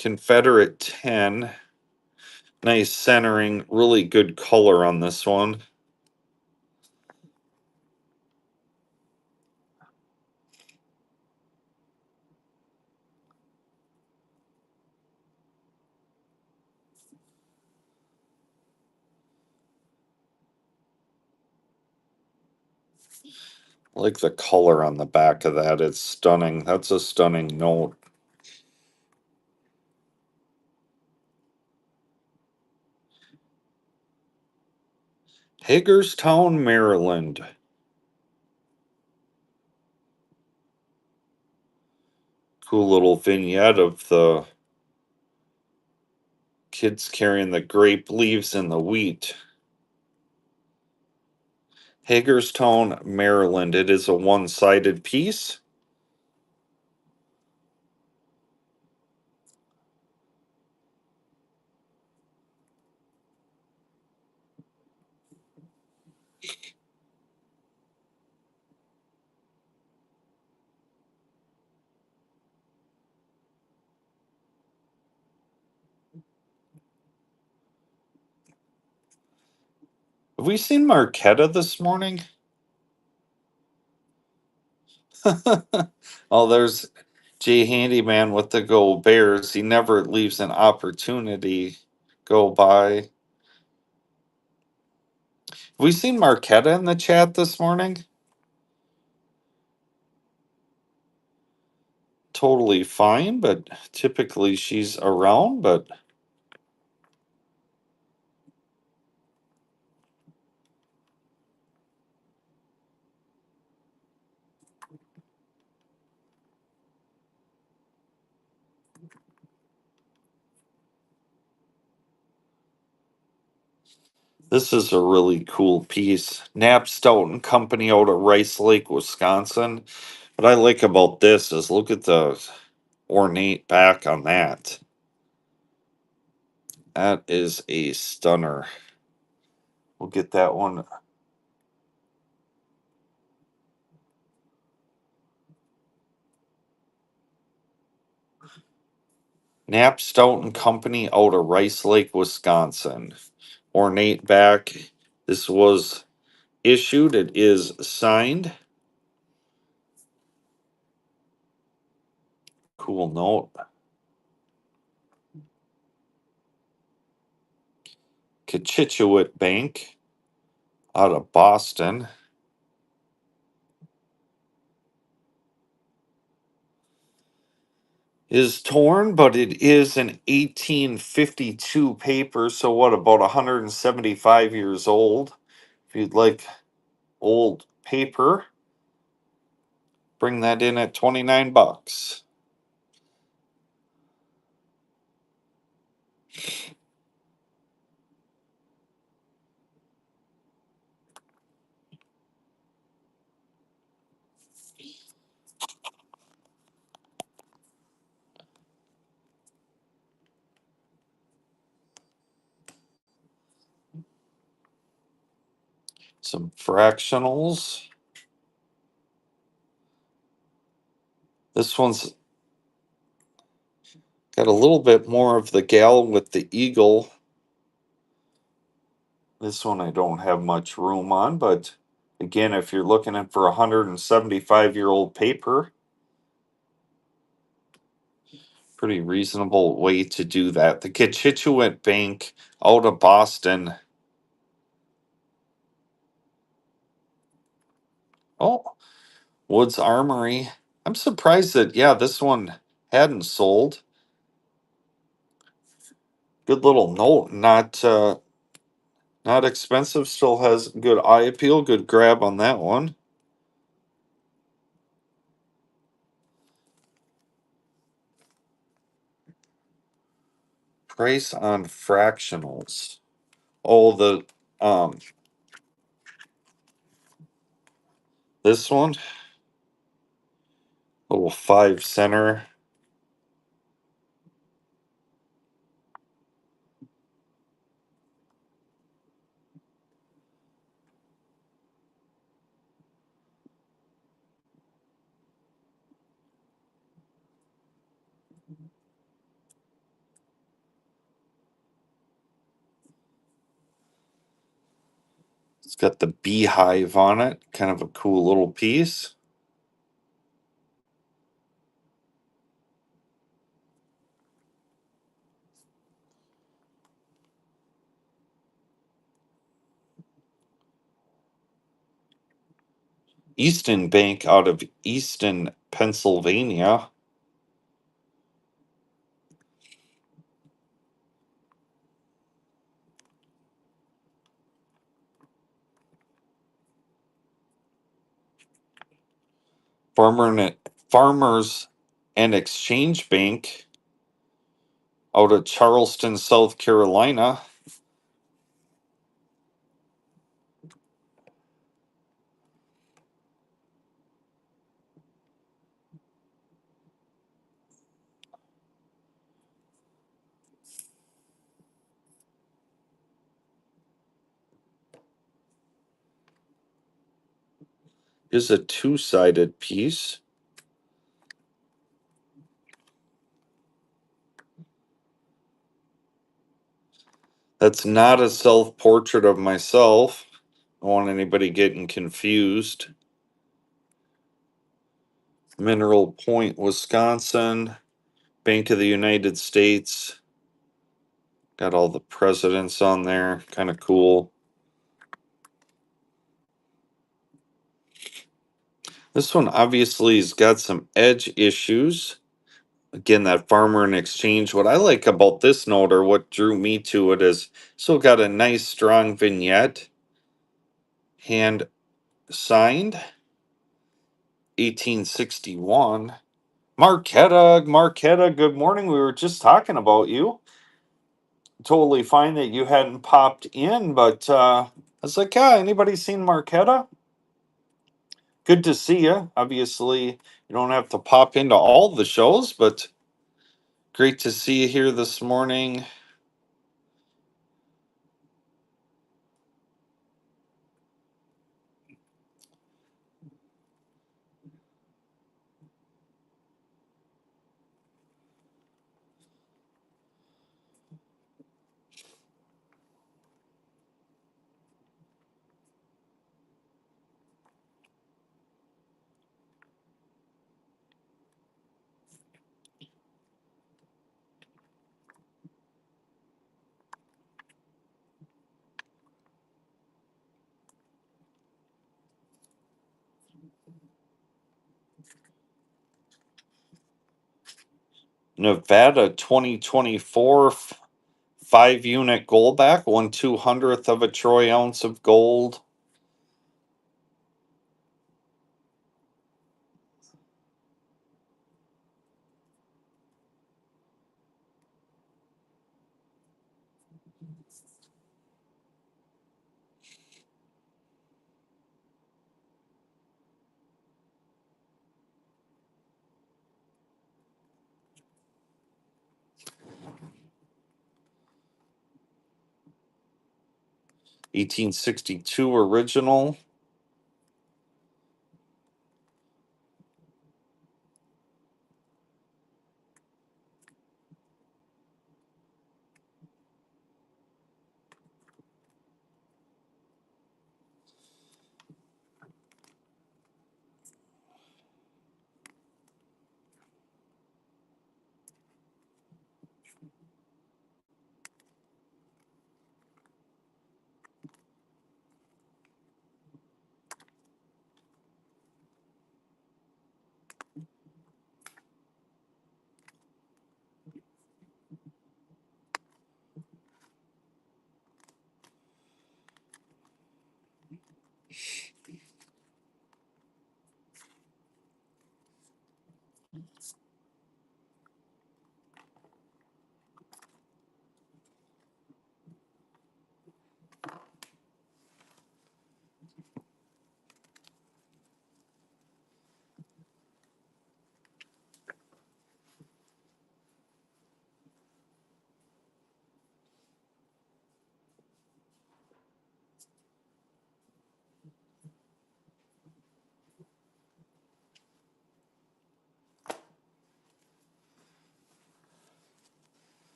Confederate 10. Nice centering, really good color on this one. I like the color on the back of that. It's stunning. That's a stunning note. Hagerstown, Maryland. Cool little vignette of the kids carrying the grape leaves and the wheat. Hagerstown, Maryland. It is a one-sided piece. Have we seen Marquetta this morning? Oh, there's Jay Handyman with the Go Bears. He never leaves an opportunity go by. Have we seen Marquetta in the chat this morning? Totally fine, but typically she's around, but this is a really cool piece. Knapp Stout and Company out of Rice Lake, Wisconsin. What I like about this is look at the ornate back on that. That is a stunner. We'll get that one. Knapp Stout and Company out of Rice Lake, Wisconsin. Ornate back. This was issued. It is signed. Cool note. Cochituate Bank out of Boston. Is torn, but it is an 1852 paper. So what, about 175 years old? If you'd like old paper, bring that in at 29 bucks. Some fractionals. This one's got a little bit more of the gal with the eagle. This one I don't have much room on, but again, if you're looking at for a 175-year-old paper, pretty reasonable way to do that. The Cochituate Bank out of Boston. Oh, Woods Armory. I'm surprised that this one hadn't sold. Good little note, not expensive, still has good eye appeal, good grab on that one. Price on fractionals. Oh, the this one, little 5 center. It's got the beehive on it, kind of a cool little piece. Easton Bank out of Easton, Pennsylvania. Farmers and Exchange Bank out of Charleston, South Carolina. Is a two-sided piece. That's not a self-portrait of myself. I don't want anybody getting confused. Mineral Point, Wisconsin, Bank of the United States. Got all the presidents on there. Kind of cool. This one obviously has got some edge issues. Again, that farmer and exchange. What I like about this note, or what drew me to it, is still got a nice strong vignette. Hand signed 1861. Marquetta, good morning. We were just talking about you. Totally fine that you hadn't popped in, but I was like, yeah, anybody seen Marquetta? Good to see you. Obviously, you don't have to pop into all the shows, but great to see you here this morning. Nevada 2024 5 unit gold back, 1/200th of a troy ounce of gold. $18.62 original.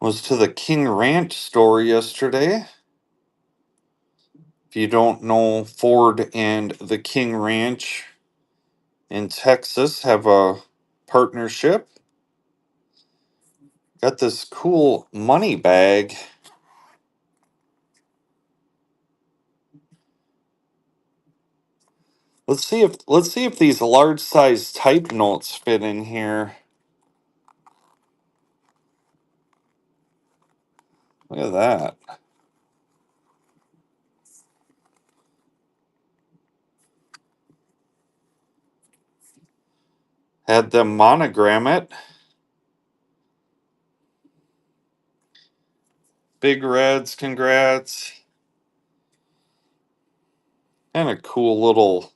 Was to the King Ranch store yesterday. If you don't know, Ford and the King Ranch in Texas have a partnership. Got this cool money bag. Let's see if these large size type notes fit in here. Look at that. Had them monogram it. Big Reds, congrats. And a cool little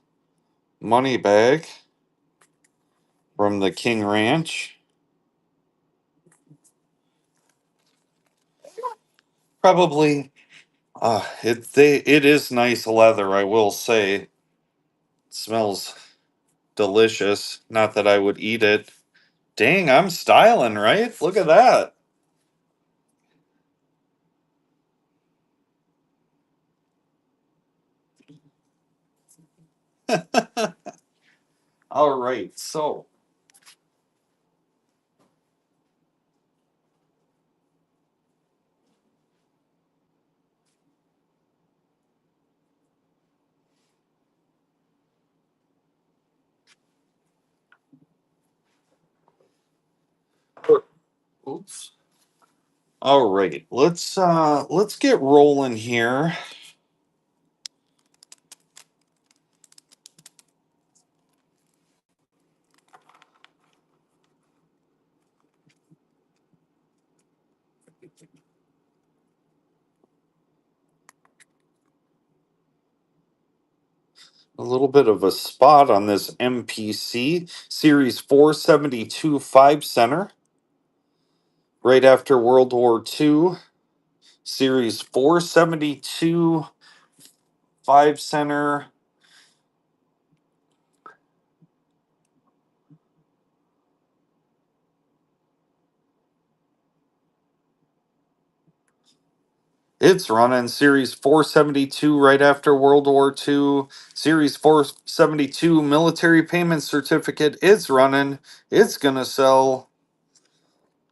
money bag from the King Ranch. Probably it is nice leather, I will say. It smells delicious. Not that I would eat it. Dang, I'm styling, right? Look at that. All right, so oops. All right, let's get rolling here. A little bit of a spot on this MPC Series 472 5 center, right after World War II. Series 472 5 center. It's running Series 472 right after World War II. Series 472 military payment certificate. It's running. It's going to sell.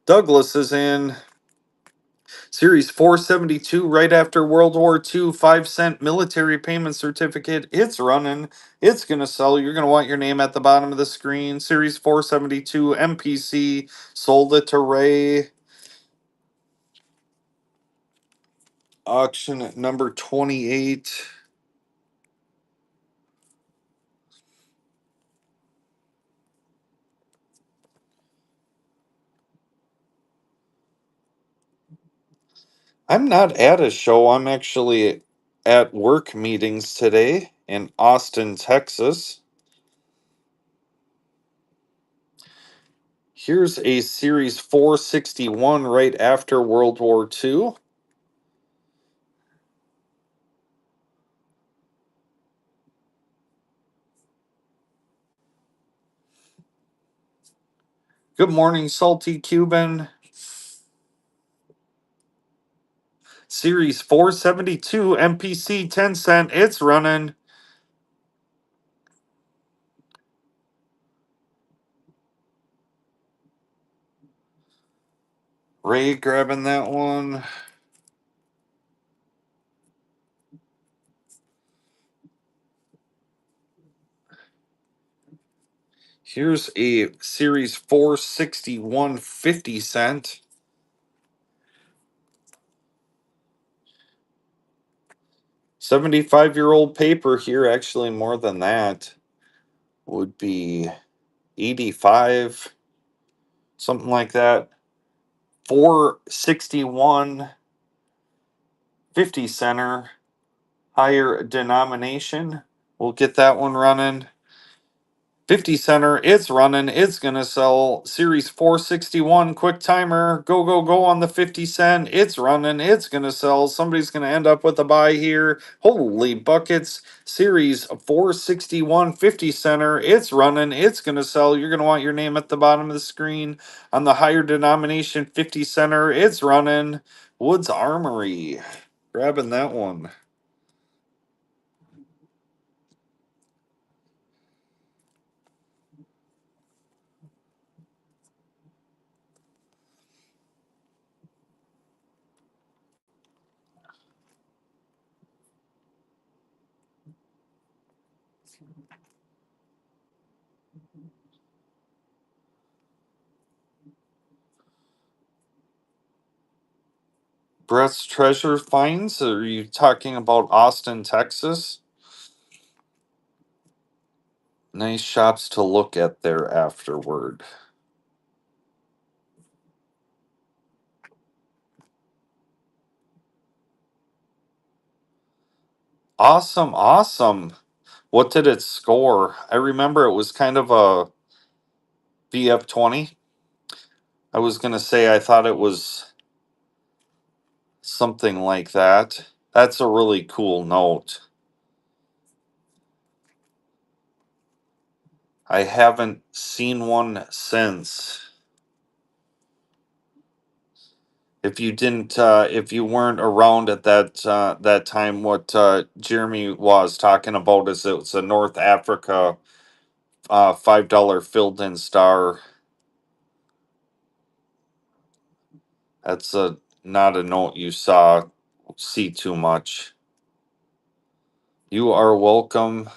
Douglas is in. Series 472 right after World War II. 5 cent military payment certificate. It's running. It's going to sell. You're going to want your name at the bottom of the screen. Series 472 MPC. Sold it to Ray. Auction at number 28. I'm not at a show. I'm actually at work meetings today in Austin, Texas. Here's a Series 461 right after World War II. Good morning, Salty Cuban. Series 472 MPC 10 cent. It's running. Ray grabbing that one. Here's a Series 461 50 cent. 75-year-old paper here, actually more than that, would be 85, something like that. 461 50 center, higher denomination. We'll get that one running. 50 center, it's running. It's going to sell. Series 461 quick timer. Go, go, go on the 50 cent. It's running. It's going to sell. Somebody's going to end up with a buy here. Holy buckets. Series 461 50 center. It's running. It's going to sell. You're going to want your name at the bottom of the screen. On the higher denomination 50 center. It's running. Woods Armory. Grabbing that one. Brett's treasure finds? Are you talking about Austin, Texas? Nice shops to look at there afterward. Awesome, awesome. What did it score? I remember it was kind of a VF20. I was going to say I thought it was something like that. That's a really cool note. I haven't seen one since. If you weren't around at that time, what Jeremy was talking about is it's a North Africa $5 filled in star. That's a not a note you see too much. You are welcome.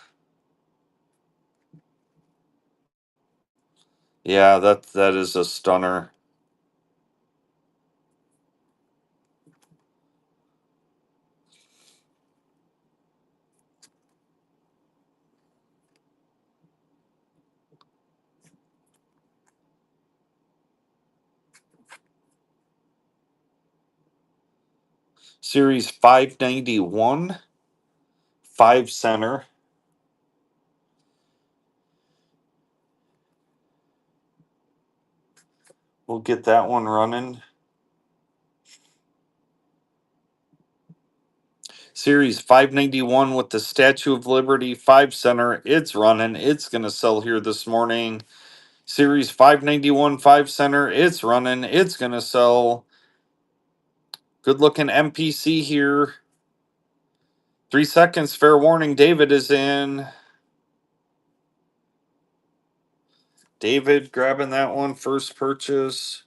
Yeah, that is a stunner. Series 591, 5 center. We'll get that one running. Series 591 with the Statue of Liberty 5 center. It's running. It's going to sell here this morning. Series 591 5 center. It's running. It's going to sell. Good looking MPC here. 3 seconds. Fair warning. David is in. David grabbing that one. First purchase.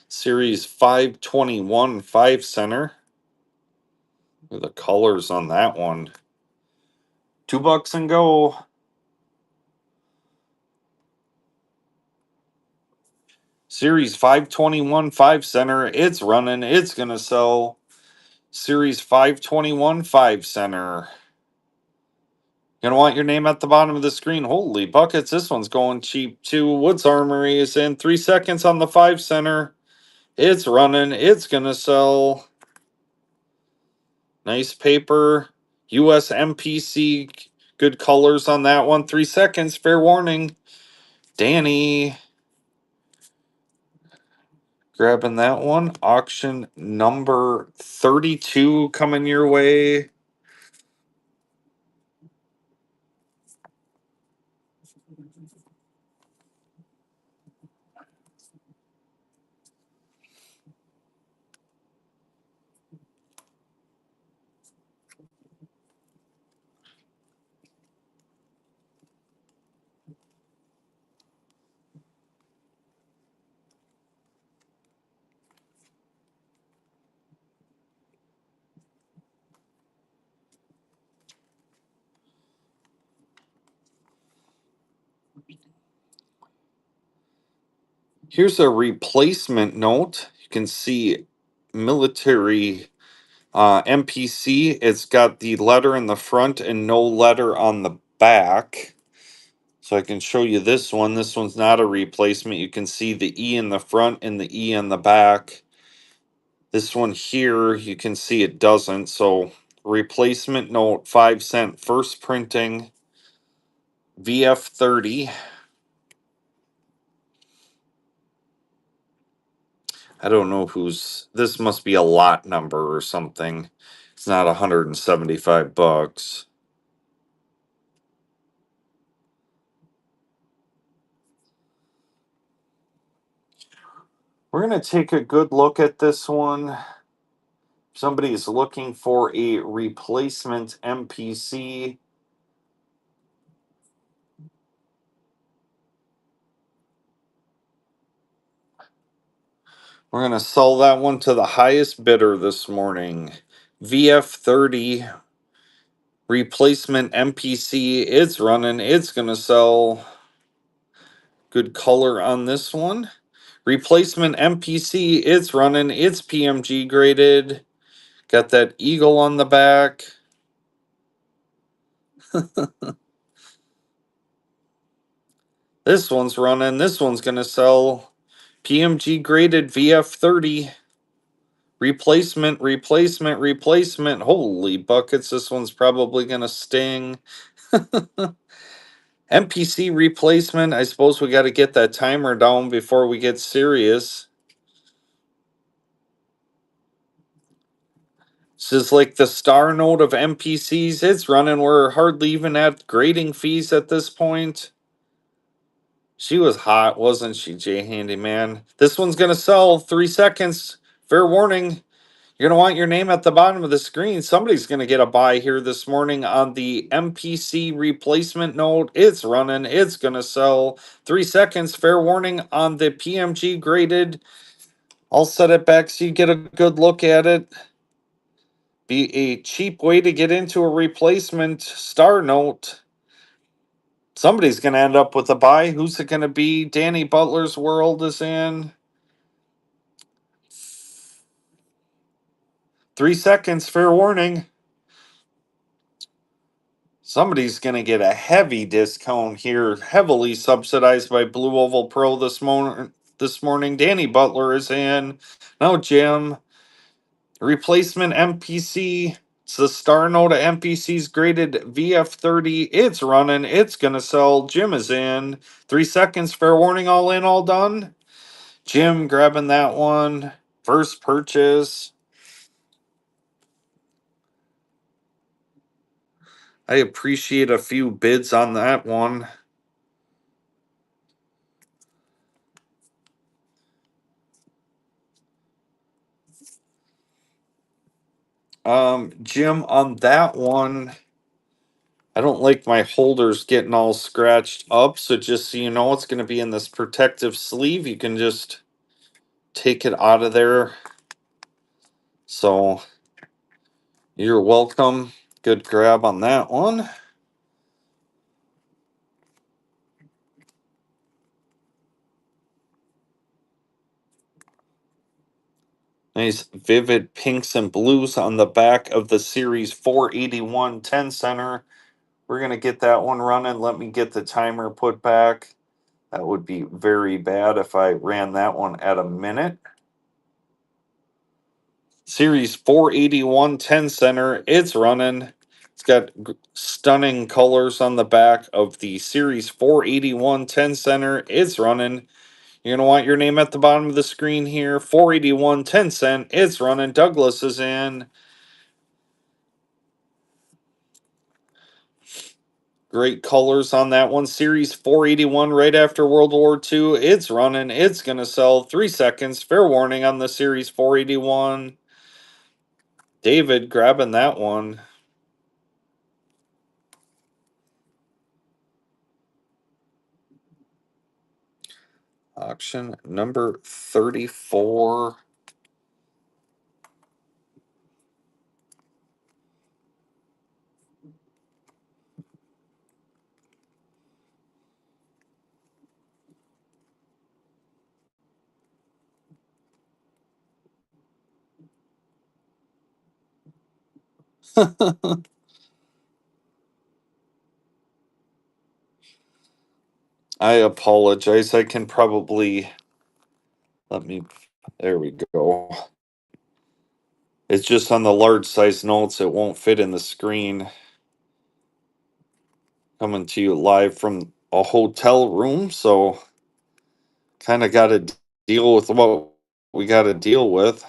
Series 521 5 center. Look at the colors on that one. $2 and go. Series 521 5 center. It's running. It's going to sell. Series 521 5 center. Gonna want your name at the bottom of the screen. Holy buckets. This one's going cheap too. Woods Armory is in. 3 seconds on the 5 center. It's running. It's going to sell. Nice paper. US MPC. Good colors on that one. 3 seconds. Fair warning. Danny grabbing that one. Auction number 32 coming your way. Here's a replacement note. You can see military MPC. It's got the letter in the front and no letter on the back. So I can show you this one. This one's not a replacement. You can see the E in the front and the E in the back. This one here, you can see it doesn't. So replacement note, 5 cent, first printing, VF30. I don't know this must be a lot number or something. It's not $175. We're going to take a good look at this one. Somebody is looking for a replacement MPC. We're going to sell that one to the highest bidder this morning. VF30 replacement MPC. It's running. It's going to sell. Good color on this one. Replacement MPC. It's running. It's PMG graded. Got that eagle on the back. This one's running. This one's going to sell. PMG graded VF30. Replacement. Holy buckets. This one's probably going to sting. MPC replacement. I suppose we got to get that timer down before we get serious. This is like the star note of MPCs. It's running. We're hardly even at grading fees at this point. She was hot, wasn't she, Jay Handyman? This one's going to sell 3 seconds. Fair warning. You're going to want your name at the bottom of the screen. Somebody's going to get a buy here this morning on the MPC replacement note. It's running. It's going to sell 3 seconds. Fair warning on the PMG graded. I'll set it back so you get a good look at it. Be a cheap way to get into a replacement star note. Somebody's going to end up with a buy. Who's it going to be? Danny Butler's world is in 3 seconds. Fair warning. Somebody's going to get a heavy discount here, heavily subsidized by Blue Oval Pro this morning. Danny Butler is in. Now Jim. Replacement MPC. It's the star note of MPC's graded VF30. It's running. It's going to sell. Jim is in. 3 seconds. Fair warning. All in, all done. Jim grabbing that one. First purchase. I appreciate a few bids on that one. Jim, on that one, I don't like my holders getting all scratched up. So just so you know, it's going to be in this protective sleeve. You can just take it out of there. So you're welcome. Good grab on that one. Nice vivid pinks and blues on the back of the Series 481 10 center. We're going to get that one running. Let me get the timer put back. That would be very bad if I ran that one at a minute. Series 481 10 center. It's running. It's got stunning colors on the back of the Series 481 10 center. It's running. You're going to want your name at the bottom of the screen here. 481 10 cent. It's running. Douglas is in. Great colors on that one. Series 481 right after World War II. It's running. It's going to sell 3 seconds. Fair warning on the Series 481. David grabbing that one. Auction number 34. I apologize. I can probably let me. There we go. It's just on the large size notes. It won't fit in the screen. Coming to you live from a hotel room. So kind of got to deal with what we got to deal with.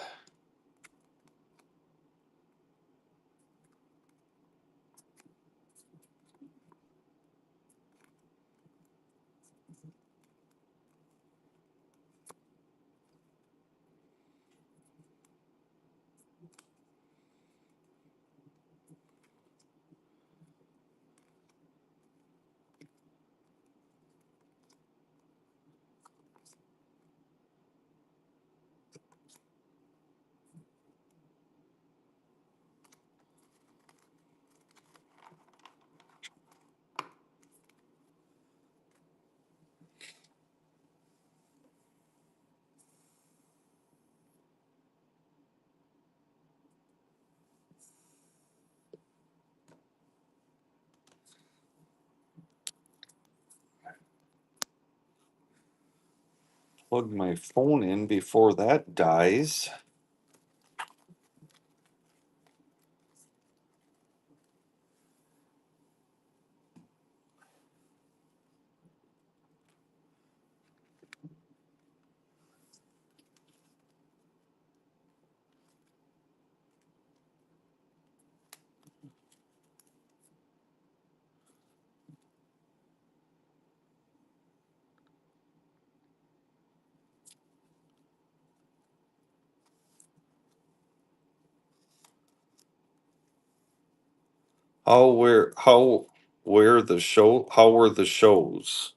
Plug my phone in before that dies. How were the shows?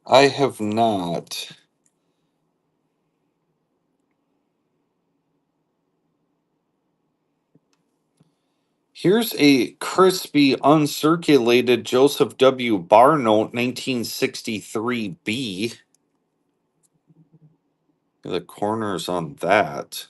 I have not. Here's a crispy, uncirculated Joseph W. Bar note 1963B. The corners on that.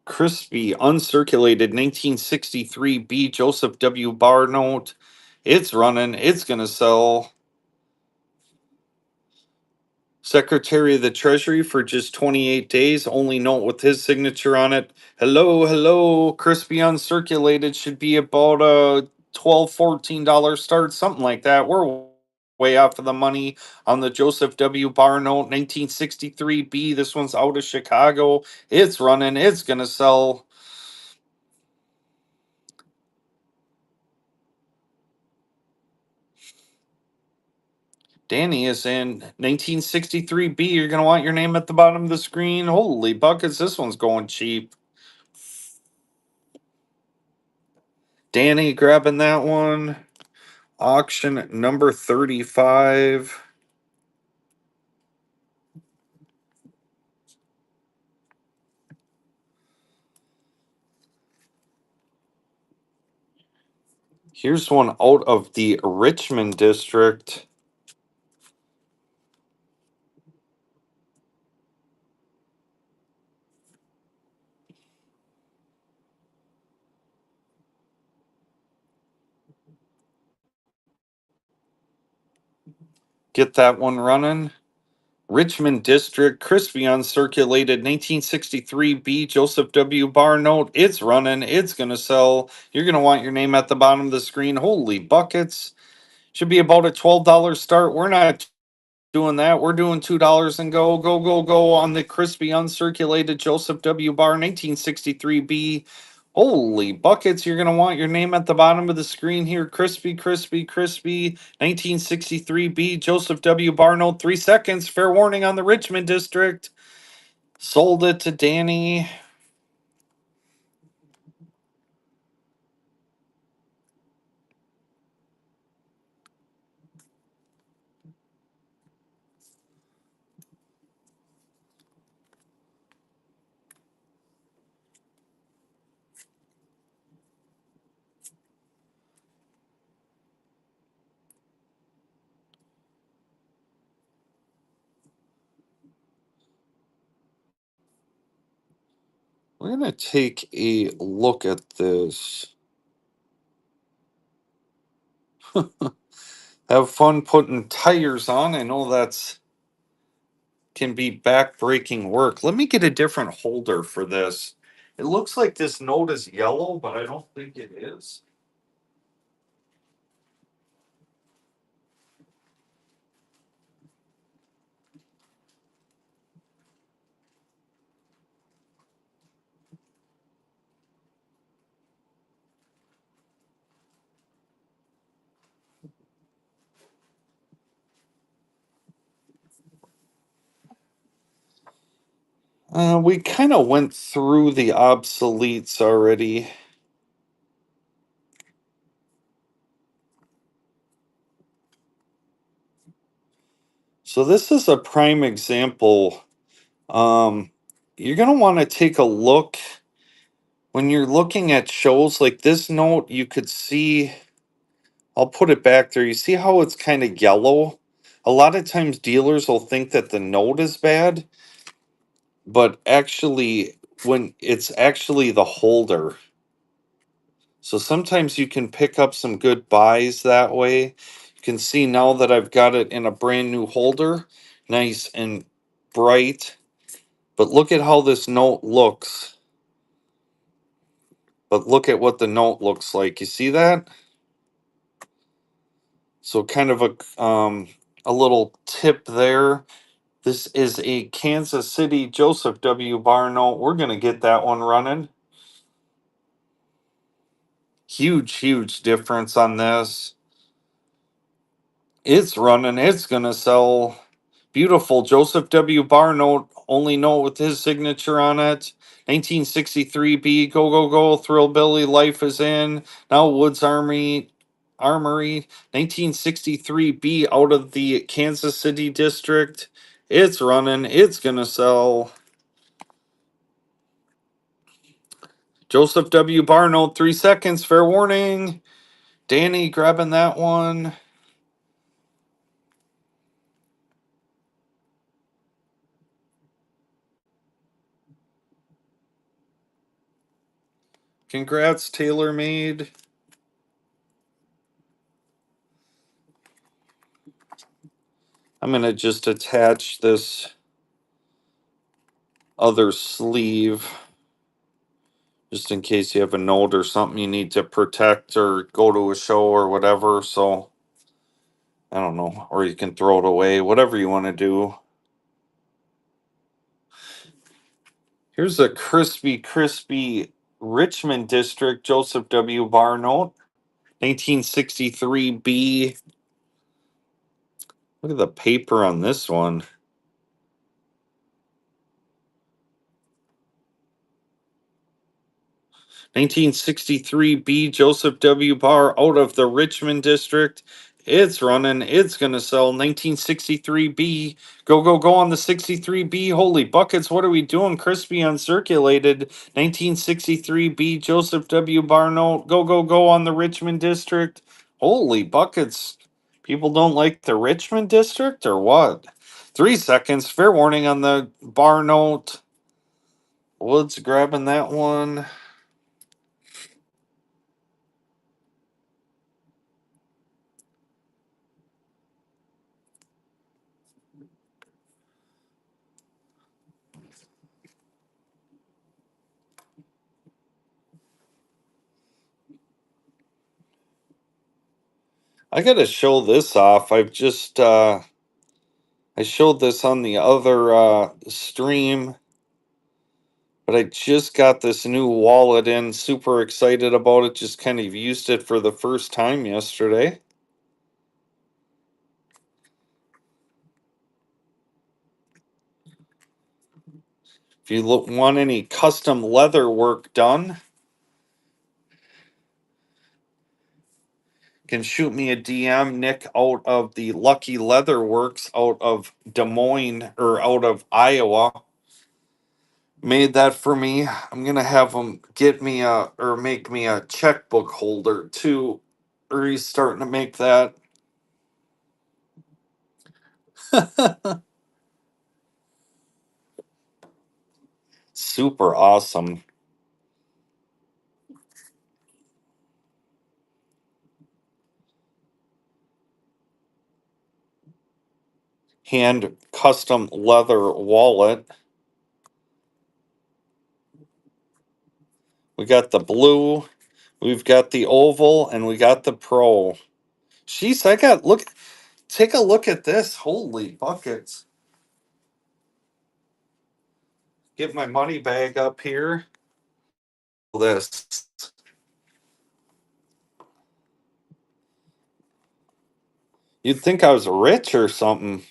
Crispy, uncirculated 1963B Joseph W. Bar note. It's running. It's going to sell. Secretary of the Treasury for just 28 days. Only note with his signature on it. Hello, hello. Crispy uncirculated should be about a $12, $14 start, something like that. We're way off of the money on the Joseph W. Bar note 1963B. This one's out of Chicago. It's running. It's going to sell. Danny is in 1963B. You're going to want your name at the bottom of the screen. Holy buckets. This one's going cheap. Danny grabbing that one. Auction number 35. Here's one out of the Richmond district. Get that one running. Richmond District, crispy uncirculated 1963B Joseph W. Bar note. It's running. It's going to sell. You're going to want your name at the bottom of the screen. Holy buckets. Should be about a $12 start. We're not doing that. We're doing $2 and go, go, go, go on the crispy uncirculated Joseph W. Bar 1963B. Holy buckets, you're going to want your name at the bottom of the screen here. Crispy, crispy, crispy. 1963B Joseph W. Barnold. 3 seconds. Fair warning on the Richmond district. Sold it to Danny. We're going to take a look at this. Have fun putting tires on. I know that's can be back-breaking work. Let me get a different holder for this. It looks like this note is yellow, but I don't think it is. We kind of went through the obsoletes already. So this is a prime example. Um, you're going to want to take a look when you're looking at shows like this note. You could see, I'll put it back there. You see how it's kind of yellow? A lot of times dealers will think that the note is bad, but actually, when it's actually the holder. So sometimes you can pick up some good buys that way. You can see now that I've got it in a brand new holder, nice and bright. But look at how this note looks. But look at what the note looks like. You see that? So kind of a little tip there. This is a Kansas City Joseph W. Barr note. We're gonna get that one running. Huge difference on this. It's running. It's gonna sell. Beautiful Joseph W. Barr note, only note with his signature on it. 1963 B, go, go, go, Thrill Billy, Life is In. Now Woods Armory. 1963 B out of the Kansas City district. It's running. It's going to sell. Joseph W. Barr note, 3 seconds, fair warning. Danny grabbing that one. Congrats, TaylorMade. I'm going to just attach this other sleeve just in case you have a note or something you need to protect or go to a show or whatever. So I don't know, or you can throw it away, whatever you want to do. Here's a crispy Richmond District Joseph W. Barr note, 1963B. Look at the paper on this one. 1963B Joseph W. Barr out of the Richmond District. It's running. It's going to sell. 1963B. Go, go, go on the 63B. Holy buckets. What are we doing? Crispy uncirculated. 1963B Joseph W. Barr note. Go, go, go on the Richmond District. Holy buckets. People don't like the Richmond District or what? 3 seconds. Fair warning on the Barr note. Woods grabbing that one. I gotta show this off. I showed this on the other stream, but I just got this new wallet in. Super excited about it. Just kind of used it for the first time yesterday. If you want any custom leather work done, can shoot me a DM, Nick, out of the Lucky Leather Works out of Des Moines or out of Iowa. Made that for me. I'm gonna have them get me a or make me a checkbook holder too. Or he's starting to make that. Super awesome. Hand custom leather wallet. We got the blue, we've got the oval, and we got the pro. Jeez, I got look. Take a look at this. Holy buckets! Get my money bag up here. This. You'd think I was rich or something.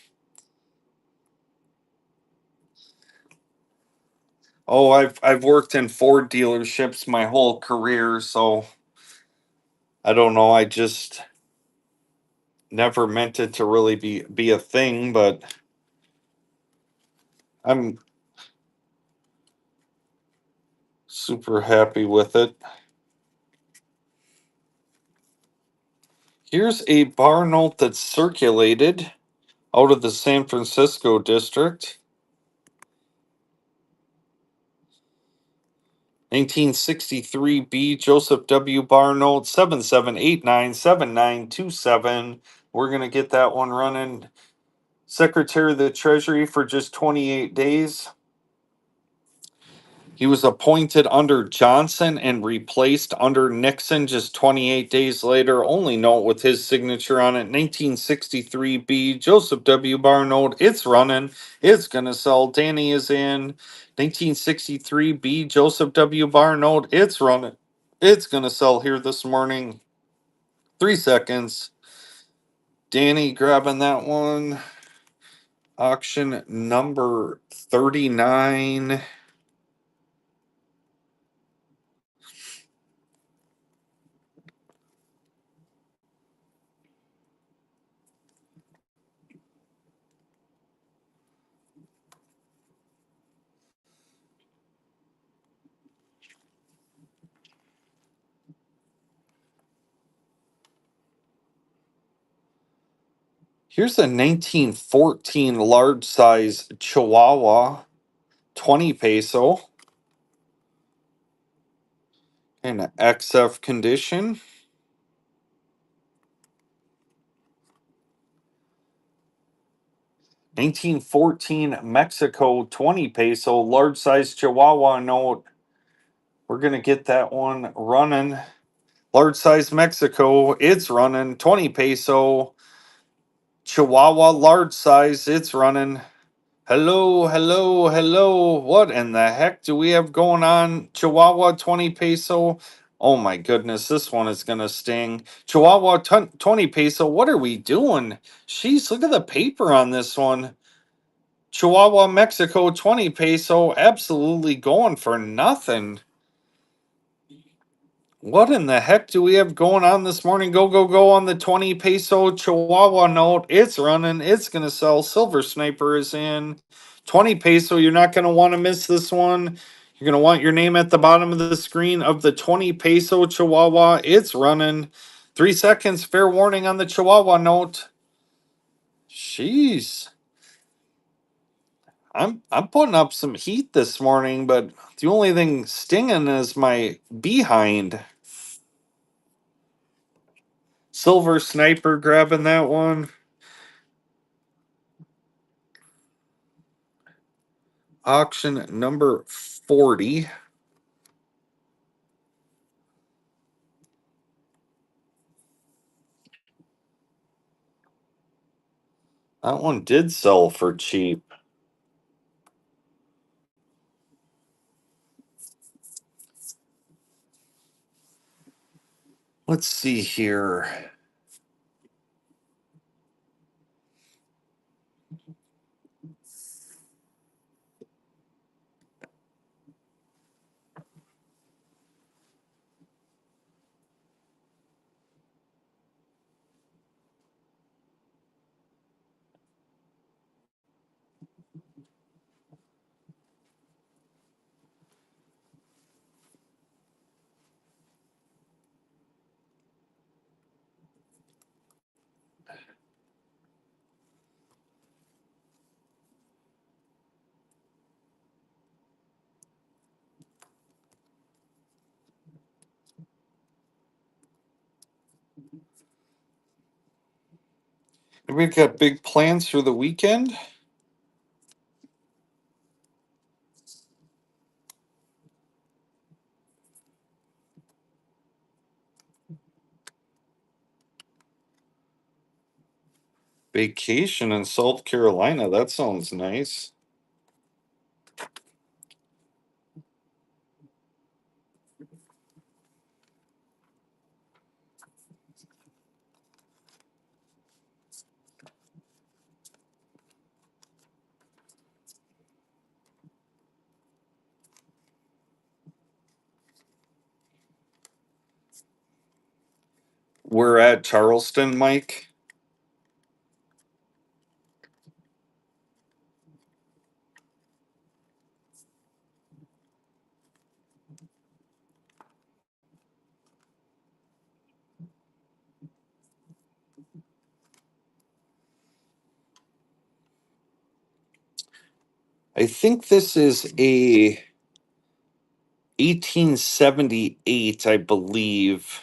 Oh, I've worked in Ford dealerships my whole career, so I don't know. I just never meant it to really be a thing, but I'm super happy with it. Here's a bar note that's circulated out of the San Francisco district. 1963B Joseph W. Barnold 77897927. We're going to get that one running. Secretary of the Treasury for just 28 days. He was appointed under Johnson and replaced under Nixon just 28 days later. Only note with his signature on it. 1963B Joseph W. Barnold. It's running. It's going to sell. Danny is in. 1963B Joseph W. Barnold. It's running. It's going to sell here this morning. 3 seconds. Danny grabbing that one. Auction number 39. Here's a 1914 large size Chihuahua, 20 peso, in XF condition. 1914 Mexico, 20 peso, large size Chihuahua note. We're going to get that one running. Large size Mexico, it's running. 20 peso. Chihuahua, large size, it's running. Hello, hello, hello. What in the heck do we have going on? Chihuahua 20 peso. Oh my goodness, this one is going to sting. Chihuahua 20 peso. What are we doing? Jeez, look at the paper on this one. Chihuahua, Mexico 20 peso. Absolutely going for nothing. What in the heck do we have going on this morning? Go, go, go on the 20 peso Chihuahua note. It's running. It's going to sell. Silver Sniper is in. 20 peso. You're not going to want to miss this one. You're going to want your name at the bottom of the screen of the 20 peso Chihuahua. It's running. 3 seconds. Fair warning on the Chihuahua note. Jeez. I'm putting up some heat this morning, but the only thing stinging is my behind. Silver Sniper grabbing that one. Auction number 40. That one did sell for cheap. Let's see here. We've got big plans for the weekend. Vacation in South Carolina. That sounds nice. we're at Charleston, Mike? I think this is a 1878, I believe.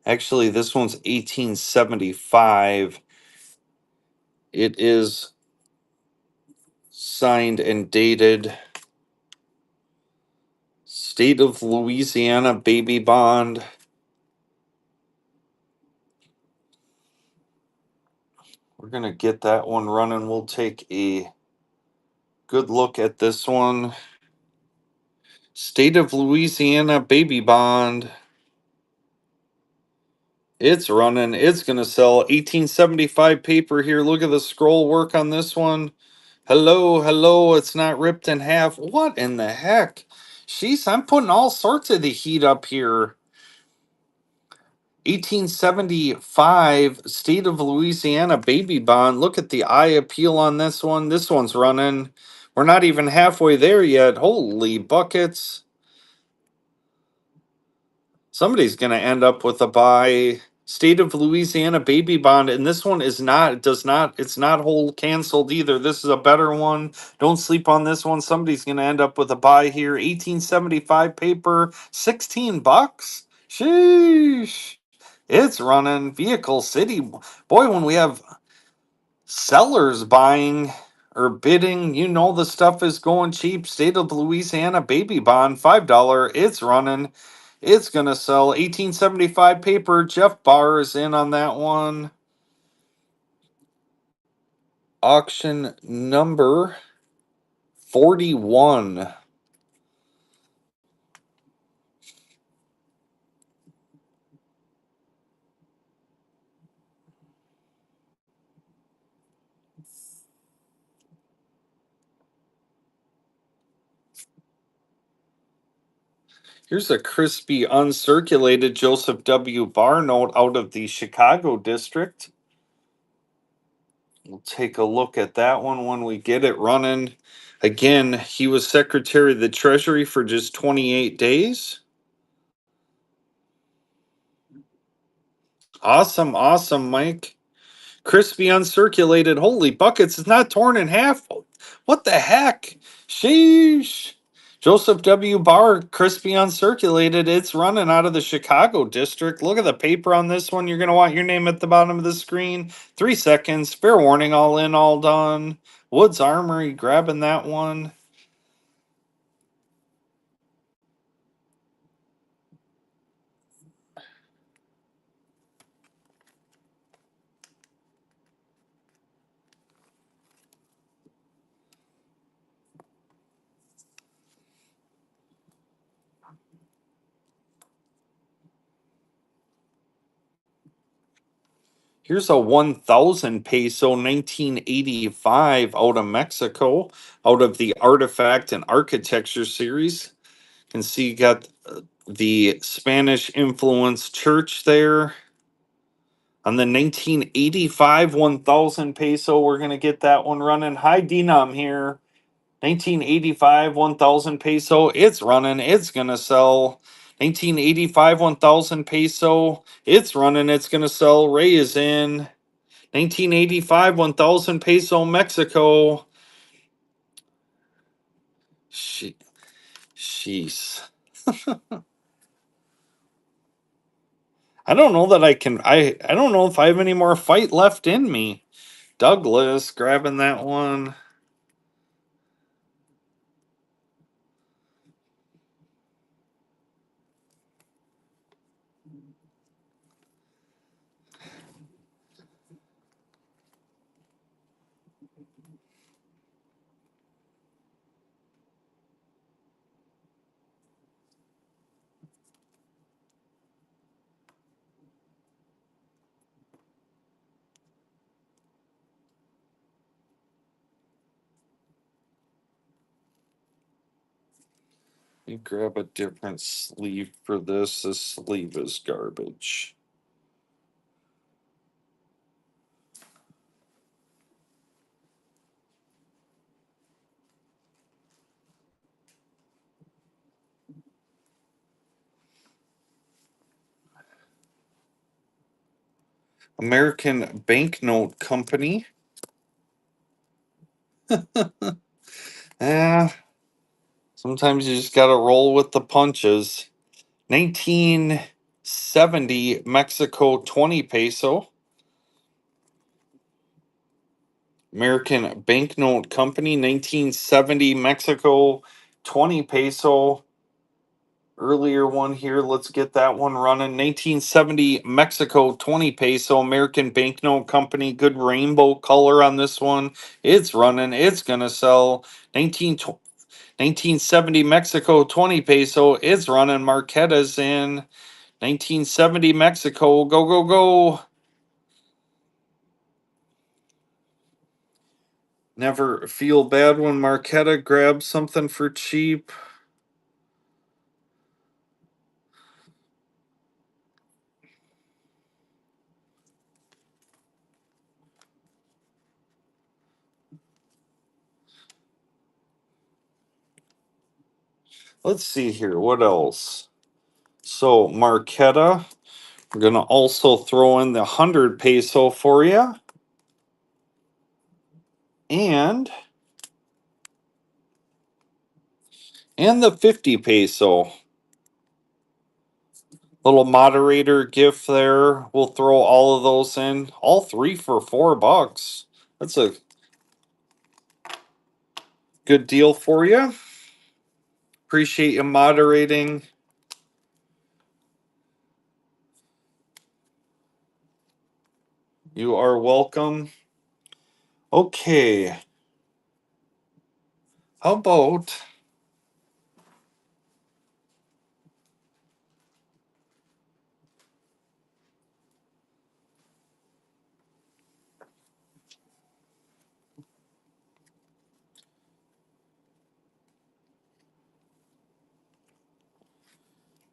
Actually, this one's 1875. It is signed and dated State of Louisiana baby bond. We're going to get that one running. We'll take a good look at this one. State of Louisiana baby bond. It's running. It's going to sell 1875 paper here. Look at the scroll work on this one. Hello, hello. It's not ripped in half. What in the heck? Sheesh, I'm putting all sorts of the heat up here. 1875 State of Louisiana baby bond. Look at the eye appeal on this one. This one's running. We're not even halfway there yet. Holy buckets. Somebody's going to end up with a buy. State of Louisiana baby bond, and this one is not, it does not, it's not whole canceled either. This is a better one. Don't sleep on this one. Somebody's going to end up with a buy here. 1875 paper, 16 bucks. Sheesh. It's running. Vehicle City. Boy, when we have sellers buying or bidding, you know the stuff is going cheap. State of Louisiana baby bond, $5. It's running. It's gonna sell 1875 paper. Jeff Barr is in on that one. Auction number 41. Here's a crispy uncirculated Joseph W. Barr note out of the Chicago district. We'll take a look at that one when we get it running. Again, he was Secretary of the Treasury for just 28 days. Awesome, awesome, Mike. Crispy uncirculated. Holy buckets, it's not torn in half. What the heck? Sheesh. Joseph W. Barr, crispy uncirculated. It's running out of the Chicago district. Look at the paper on this one. You're going to want your name at the bottom of the screen. 3 seconds. Fair warning, all in, all done. Woods Armory grabbing that one. Here's a 1,000 peso 1985 out of Mexico, out of the Artifact and Architecture series. You can see you got the Spanish influenced church there. On the 1985 1,000 peso, we're going to get that one running. High denom here. 1985 1,000 peso. It's running. It's going to sell. 1985 1,000 peso. It's running. It's going to sell. Ray is in. 1985 1,000 peso Mexico. Sheesh. I don't know that I can. I don't know if I have any more fight left in me. Douglas grabbing that one. me grab a different sleeve for this. This sleeve is garbage. American Banknote Company. Eh, sometimes you just gotta roll with the punches. 1970 Mexico 20 peso. American Banknote Company, 1970 Mexico 20 peso. Earlier one here, let's get that one running. 1970 Mexico 20 peso. American Banknote Company, good rainbow color on this one. It's running, it's gonna sell. 1970 Mexico 20 peso. It's running. Marquetta's in 1970 Mexico. Go, go, go. Never feel bad when Marquetta grabs something for cheap. Let's see here. What else? So, Marquetta, we're going to also throw in the 100 peso for you. And the 50 peso. Little moderator gift there. We'll throw all of those in. All three for $4. That's a good deal for you. Appreciate you moderating. You are welcome. Okay. How about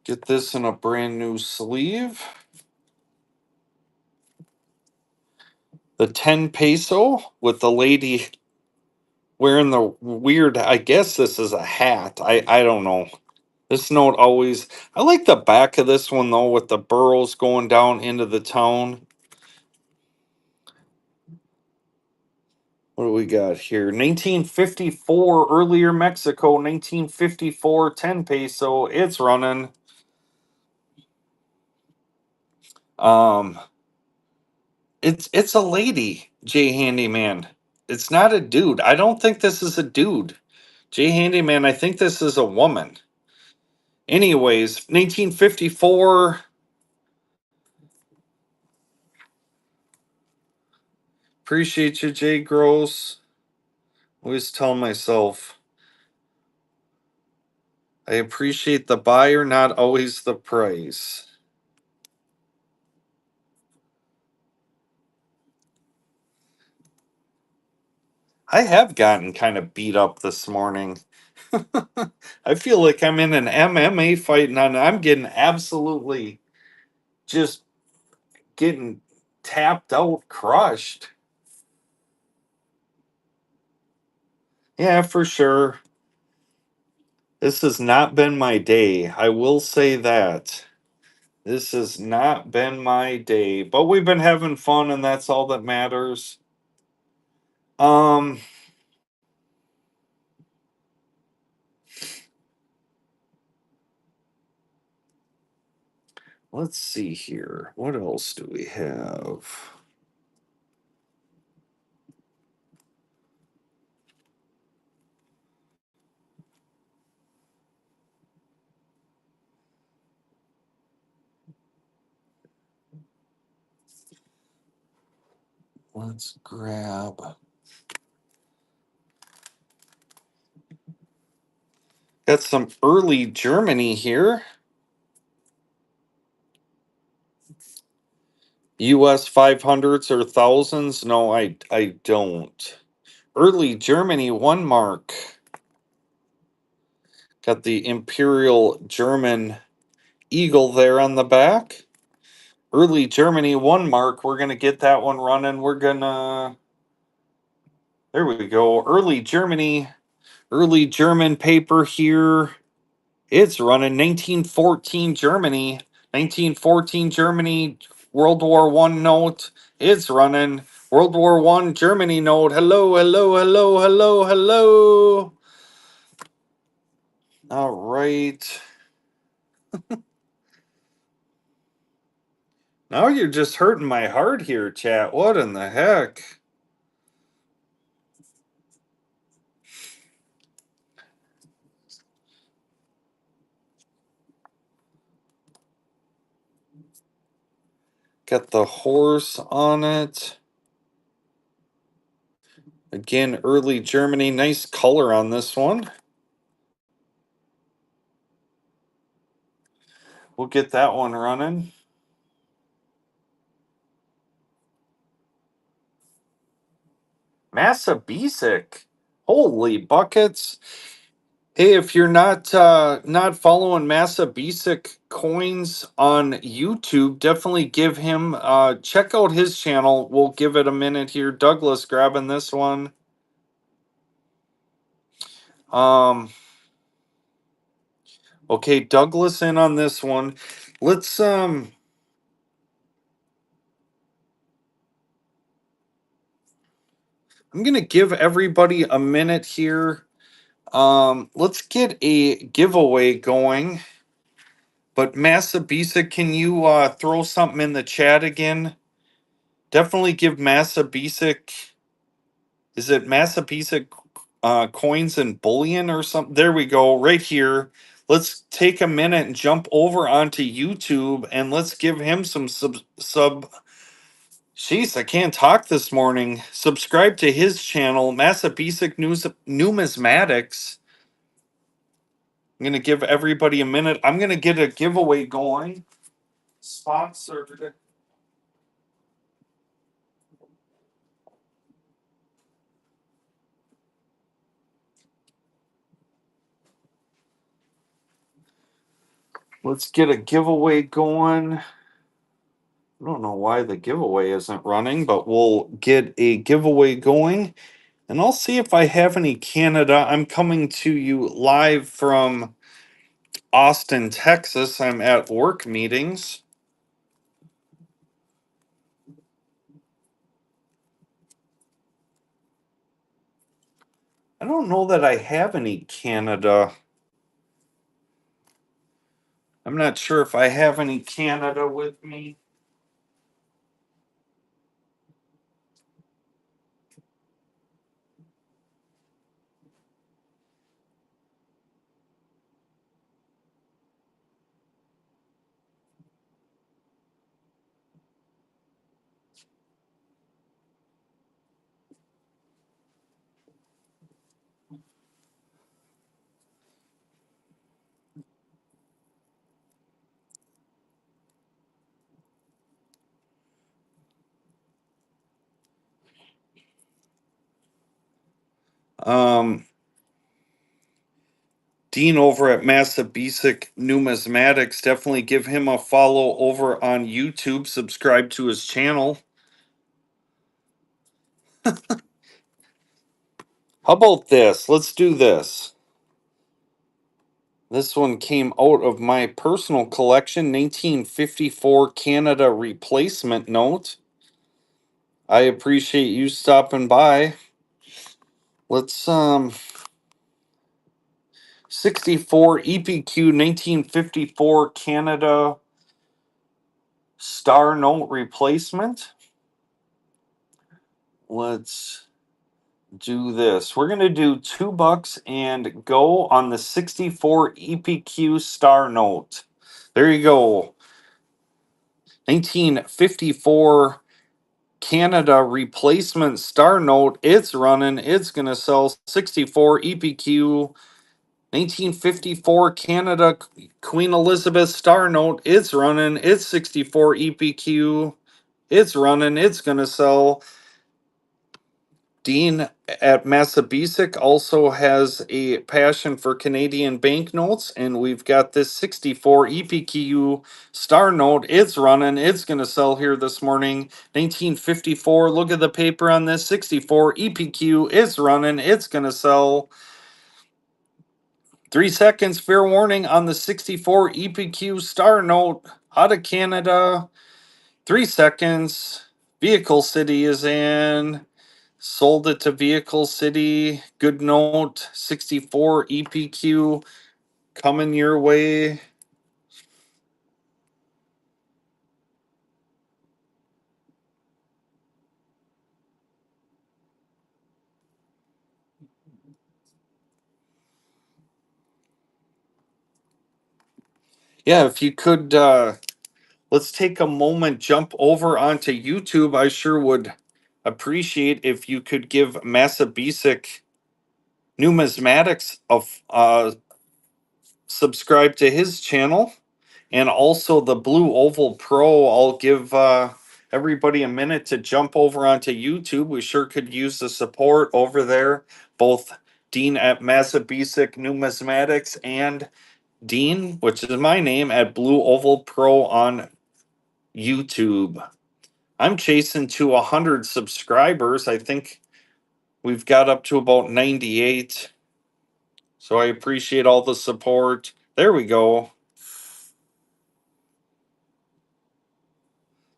get this in a brand new sleeve? The 10 peso with the lady wearing the weird, I guess this is a hat. I don't know. This note always, I like the back of this one though with the burrows going down into the town. What do we got here? 1954, earlier Mexico, 1954, 10 peso. It's running. Um, it's a lady, J Handyman. It's not a dude. I don't think this is a dude. J Handyman, I think this is a woman. Anyways, 1954. Appreciate you, Jay Gross. Always tell myself I appreciate the buyer, not always the price. I have gotten kind of beat up this morning. I feel like I'm in an MMA fight and I'm getting absolutely just getting tapped out, crushed. Yeah, for sure. This has not been my day. I will say that. This has not been my day, but we've been having fun and that's all that matters. Um, let's see here. What else do we have? Let's grab. Got some early Germany here. US 500s or thousands? No, I don't. Early Germany 1 mark. Got the Imperial German Eagle there on the back. Early Germany 1 mark. We're going to get that one running. We're going to. There we go. Early German paper here. It's running 1914 Germany. 1914 Germany, World War One note. It's running World War One Germany note. Hello, hello, hello, hello, hello. All right. Now you're just hurting my heart here, chat. What in the heck? Got the horse on it. Again, early Germany. Nice color on this one. We'll get that one running. Massabesic. Holy buckets. Hey, if you're not following Massabesic Coins on YouTube, definitely give him check out his channel. We'll give it a minute here. Douglas grabbing this one. Okay, Douglas in on this one. Let's I'm gonna give everybody a minute here. Let's get a giveaway going. But Massabesic, can you throw something in the chat again? Definitely give Massabesic. Is it Massabesic coins and bullion or something? There we go, right here. Let's take a minute and jump over onto YouTube and let's give him some sub. Jeez, I can't talk this morning. Subscribe to his channel, Massabesic News Numismatics. I'm gonna give everybody a minute. I'm gonna get a giveaway going. Sponsored. Let's get a giveaway going. I don't know why the giveaway isn't running, but we'll get a giveaway going. And I'll see if I have any Canada. I'm coming to you live from Austin, Texas. I'm at work meetings. I don't know that I have any Canada. I'm not sure if I have any Canada with me. Um, Dean over at Massabesic Numismatics. Definitely give him a follow over on YouTube. Subscribe to his channel. How about this? Let's do this. This one came out of my personal collection, 1954 Canada replacement note. I appreciate you stopping by. Let's 64 EPQ 1954 Canada star note replacement. Let's do this. We're going to do $2 and go on the 64 EPQ star note. There you go. 1954 Canada replacement star note. It's running. It's going to sell 64 EPQ 1954 Canada Queen Elizabeth star note. It's running. It's 64 EPQ. It's running. It's going to sell Dean at Massabesic also has a passion for Canadian banknotes, and we've got this 64 EPQ star note. It's running. It's going to sell here this morning. 1954. Look at the paper on this 64 EPQ. It's running. It's going to sell. 3 seconds. Fair warning on the 64 EPQ star note out of Canada. 3 seconds. Vehicle City is in. Sold it to Vehicle City. Good note. 64 EPQ coming your way. Yeah, if you could, let's take a moment, jump over onto YouTube. I sure would appreciate if you could give Massabesic Numismatics of subscribe to his channel. And also the Blue Oval Pro. I'll give everybody a minute to jump over onto YouTube. We sure could use the support over there. Both Dean at Massabesic Numismatics and Dean, which is my name, at Blue Oval Pro on YouTube. I'm chasing to 100 subscribers. I think we've got up to about 98. So I appreciate all the support. There we go.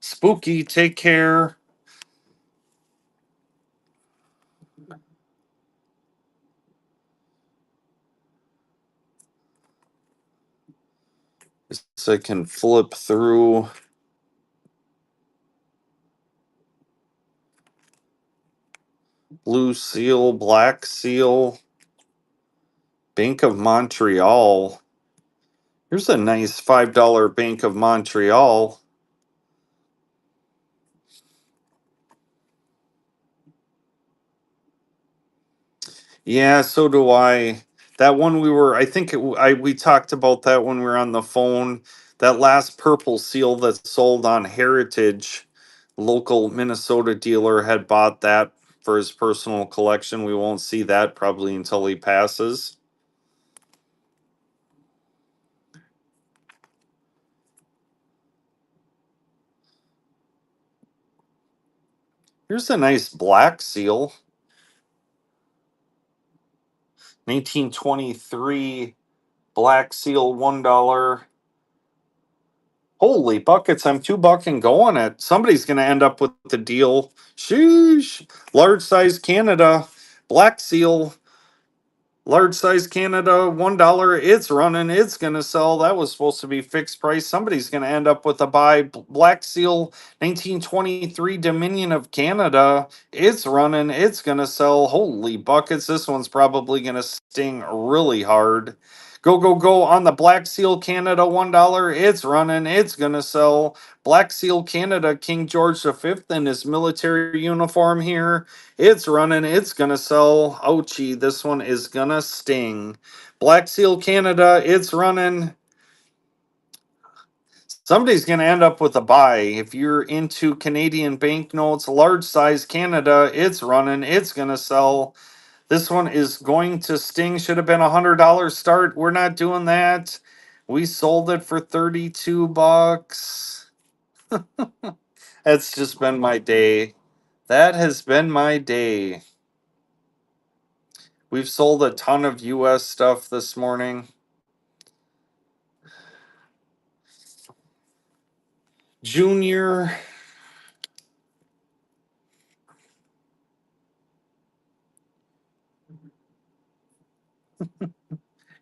Spooky, take care. So I can flip through. Blue Seal, Black Seal, Bank of Montreal. Here's a nice $5 Bank of Montreal. Yeah, so do I. That one I think we talked about that when we were on the phone. That last purple seal that sold on Heritage, local Minnesota dealer had bought that for his personal collection. We won't see that probably until he passes. Here's a nice black seal. 1923 Black Seal $1. Holy buckets, I'm $2 going it. Somebody's gonna end up with the deal. Sheesh. Large size Canada. Black Seal. Large size Canada, $1. It's running. It's gonna sell. That was supposed to be fixed price. Somebody's gonna end up with a buy. Black Seal 1923 Dominion of Canada. It's running. It's gonna sell. Holy buckets. This one's probably gonna sting really hard. Go, go, go on the Black Seal Canada $1. It's running. It's gonna sell. Black Seal Canada, King George V in his military uniform here. It's running. It's gonna sell. Ouchie, this one is gonna sting. Black Seal Canada. It's running. Somebody's gonna end up with a buy. If you're into Canadian banknotes, large size Canada, it's running. It's gonna sell. This one is going to sting. Should have been $100 start. We're not doing that. We sold it for $32. That's just been my day. That has been my day. We've sold a ton of US stuff this morning. Junior,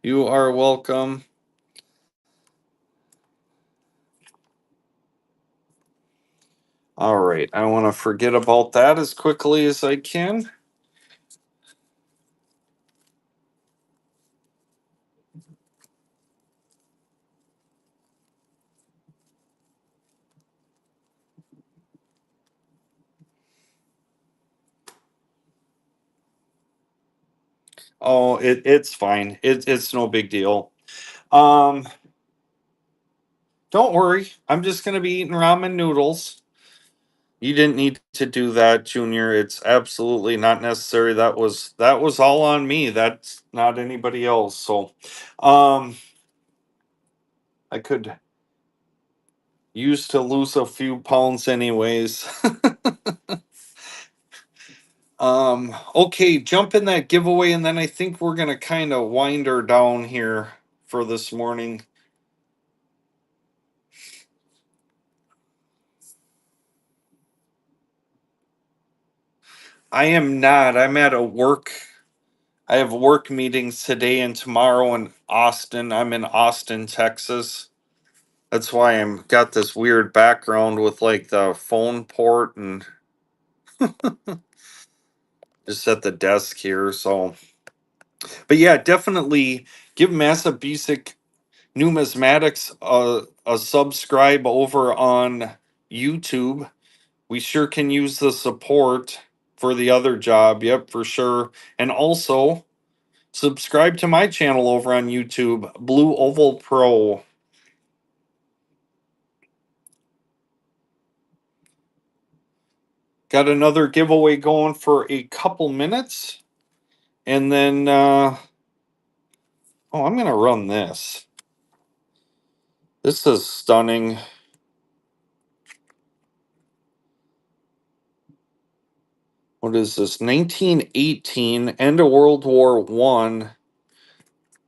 you are welcome. All right, I want to forget about that as quickly as I can. Oh, it's fine. It's no big deal. Um, don't worry. I'm just gonna be eating ramen noodles. You didn't need to do that, Junior. It's absolutely not necessary. That was all on me. That's not anybody else. So, um, I could use to lose a few pounds, anyways. Okay, jump in that giveaway, and then I think we're gonna kind of wind her down here for this morning. I am not. I'm at a work. I have work meetings today and tomorrow in Austin. I'm in Austin, Texas. That's why I'm got this weird background with like the phone port and just at the desk here. So, but yeah, definitely give Massa Basic Numismatics a subscribe over on YouTube. We sure can use the support for the other job. Yep, for sure. And also subscribe to my channel over on YouTube, Blue Oval Pro. Got another giveaway going for a couple minutes. And then, oh, I'm going to run this. This is stunning. What is this? 1918, end of World War One,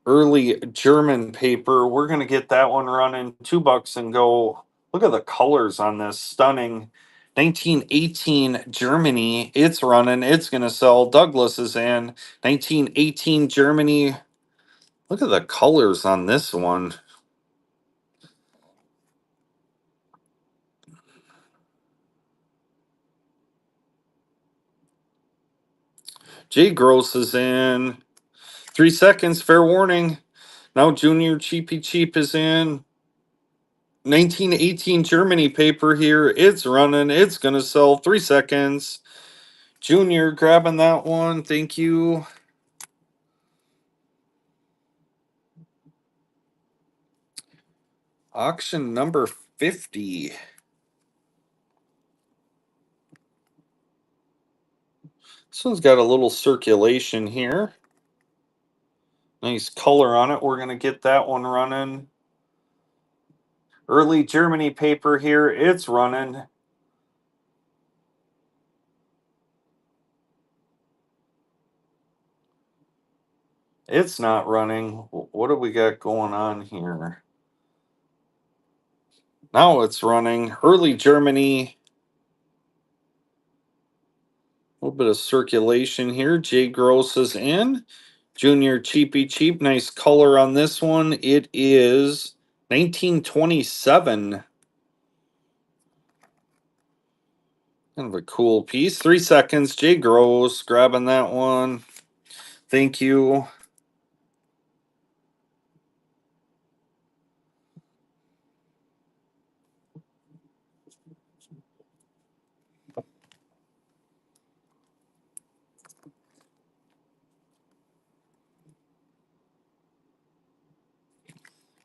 early German paper. We're going to get that one running $2 and go. Look at the colors on this. Stunning. 1918 Germany. It's running. It's going to sell. Douglas is in. 1918 Germany. Look at the colors on this one. Jay Gross is in. 3 seconds. Fair warning. Now Junior Cheapy Cheap is in. 1918 Germany paper here. It's running. It's going to sell. 3 seconds. Junior grabbing that one. Thank you. Auction number 50. This one's got a little circulation here. Nice color on it. We're going to get that one running. Early Germany paper here. It's running. It's not running. What do we got going on here? Now it's running. Early Germany. A little bit of circulation here. Jay Gross is in. Junior Cheapy Cheap. Nice color on this one. It is 1927. Kind of a cool piece. 3 seconds. Jay Gross grabbing that one. Thank you.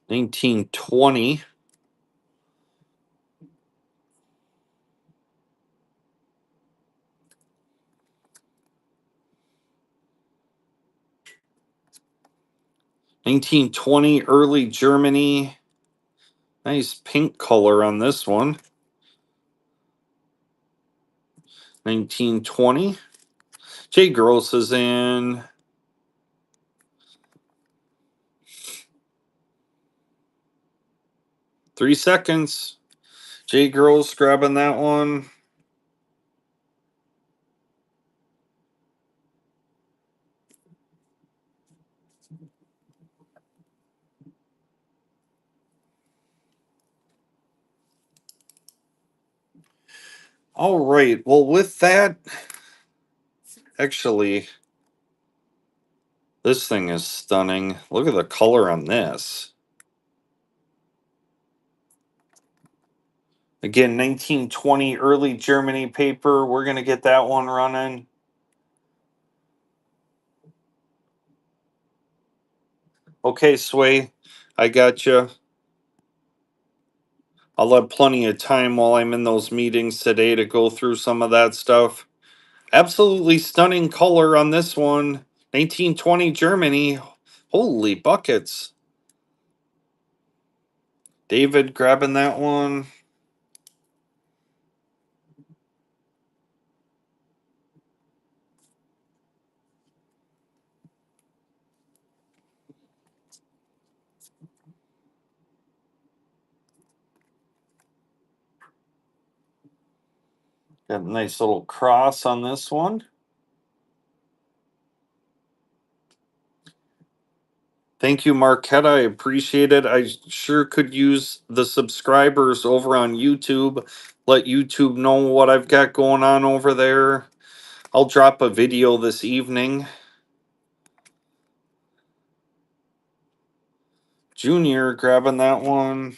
$19.20. 1920 early Germany. Nice pink color on this one. 1920. Jay Gross is in. 3 seconds. Jay Gross grabbing that one. All right. Well, with that, actually, this thing is stunning. Look at the color on this. Again, 1920 early Germany paper. We're going to get that one running. Okay, Sway, I got you. I'll have plenty of time while I'm in those meetings today to go through some of that stuff. Absolutely stunning color on this one. 1920 Germany. Holy buckets. David grabbing that one. Got a nice little cross on this one. Thank you, Marquette. I appreciate it. I sure could use the subscribers over on YouTube. Let YouTube know what I've got going on over there. I'll drop a video this evening. Junior grabbing that one.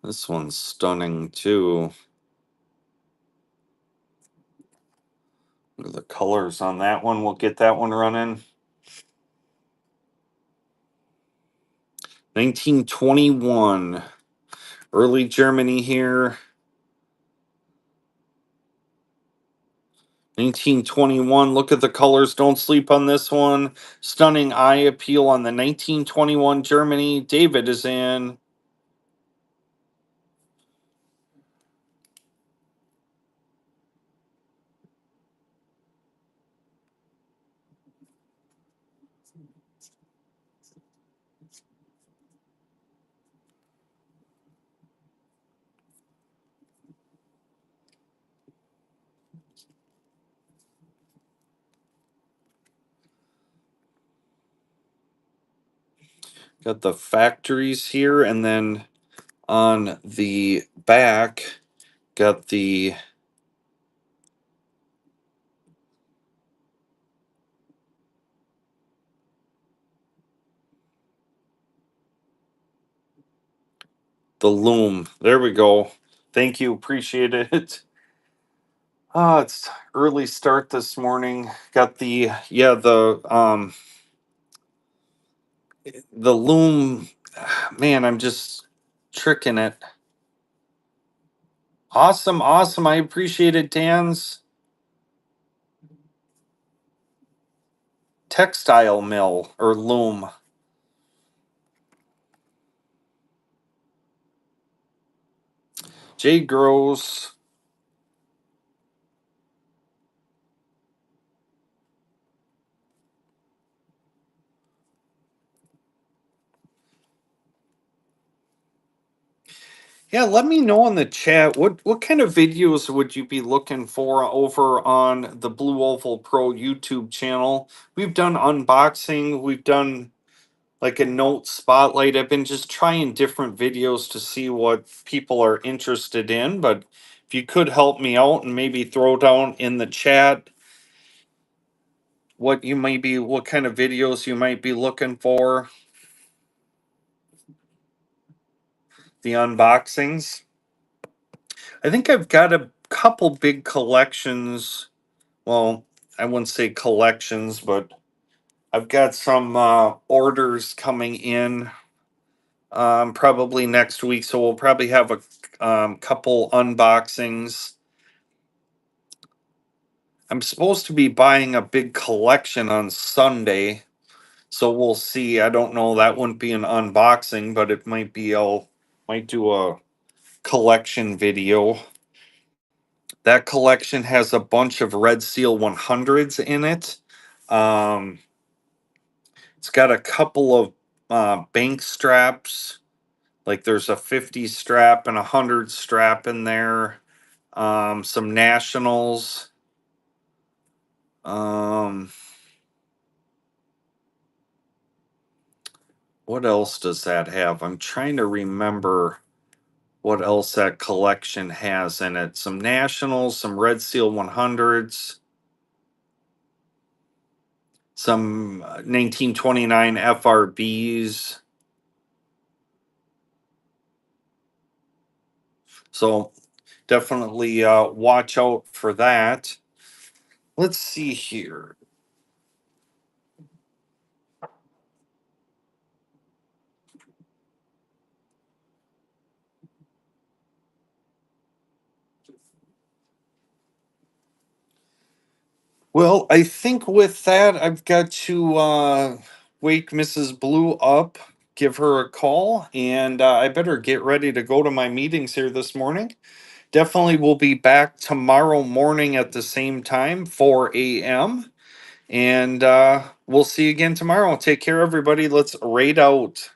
This one's stunning too. Look at the colors on that one. We'll get that one running. 1921. Early Germany here. 1921. Look at the colors. Don't sleep on this one. Stunning eye appeal on the 1921 Germany. David is in. Got the factories here, and then on the back, got the loom. There we go. Thank you. Appreciate it. It's early start this morning. Got the loom. Man, I'm just tricking it. Awesome, awesome. I appreciate it, Dan's textile mill or loom. Jay Gross. Yeah, let me know in the chat what kind of videos would you be looking for over on the Blue Oval Pro YouTube channel. We've done unboxing, we've done like a note spotlight. I've been just trying different videos to see what people are interested in, but if you could help me out and maybe throw down in the chat what kind of videos you might be looking for, the unboxings. I think I've got a couple big collections. Well, I wouldn't say collections, but I've got some orders coming in probably next week. So we'll probably have a couple unboxings. I'm supposed to be buying a big collection on Sunday. So we'll see. I don't know. That wouldn't be an unboxing, but it might be. Might do a collection video. That collection has a bunch of Red Seal 100s in it. Um, it's got a couple of bank straps. Like there's a 50 strap and a 100 strap in there. Some nationals. Um, what else does that have? I'm trying to remember what else that collection has in it. Some nationals, some Red Seal 100s. some 1929 FRBs. So definitely watch out for that. Let's see here. Well, I think with that, I've got to wake Mrs. Blue up, give her a call, and I better get ready to go to my meetings here this morning. Definitely will be back tomorrow morning at the same time, 4 a.m. And we'll see you again tomorrow. Take care, everybody. Let's raid out.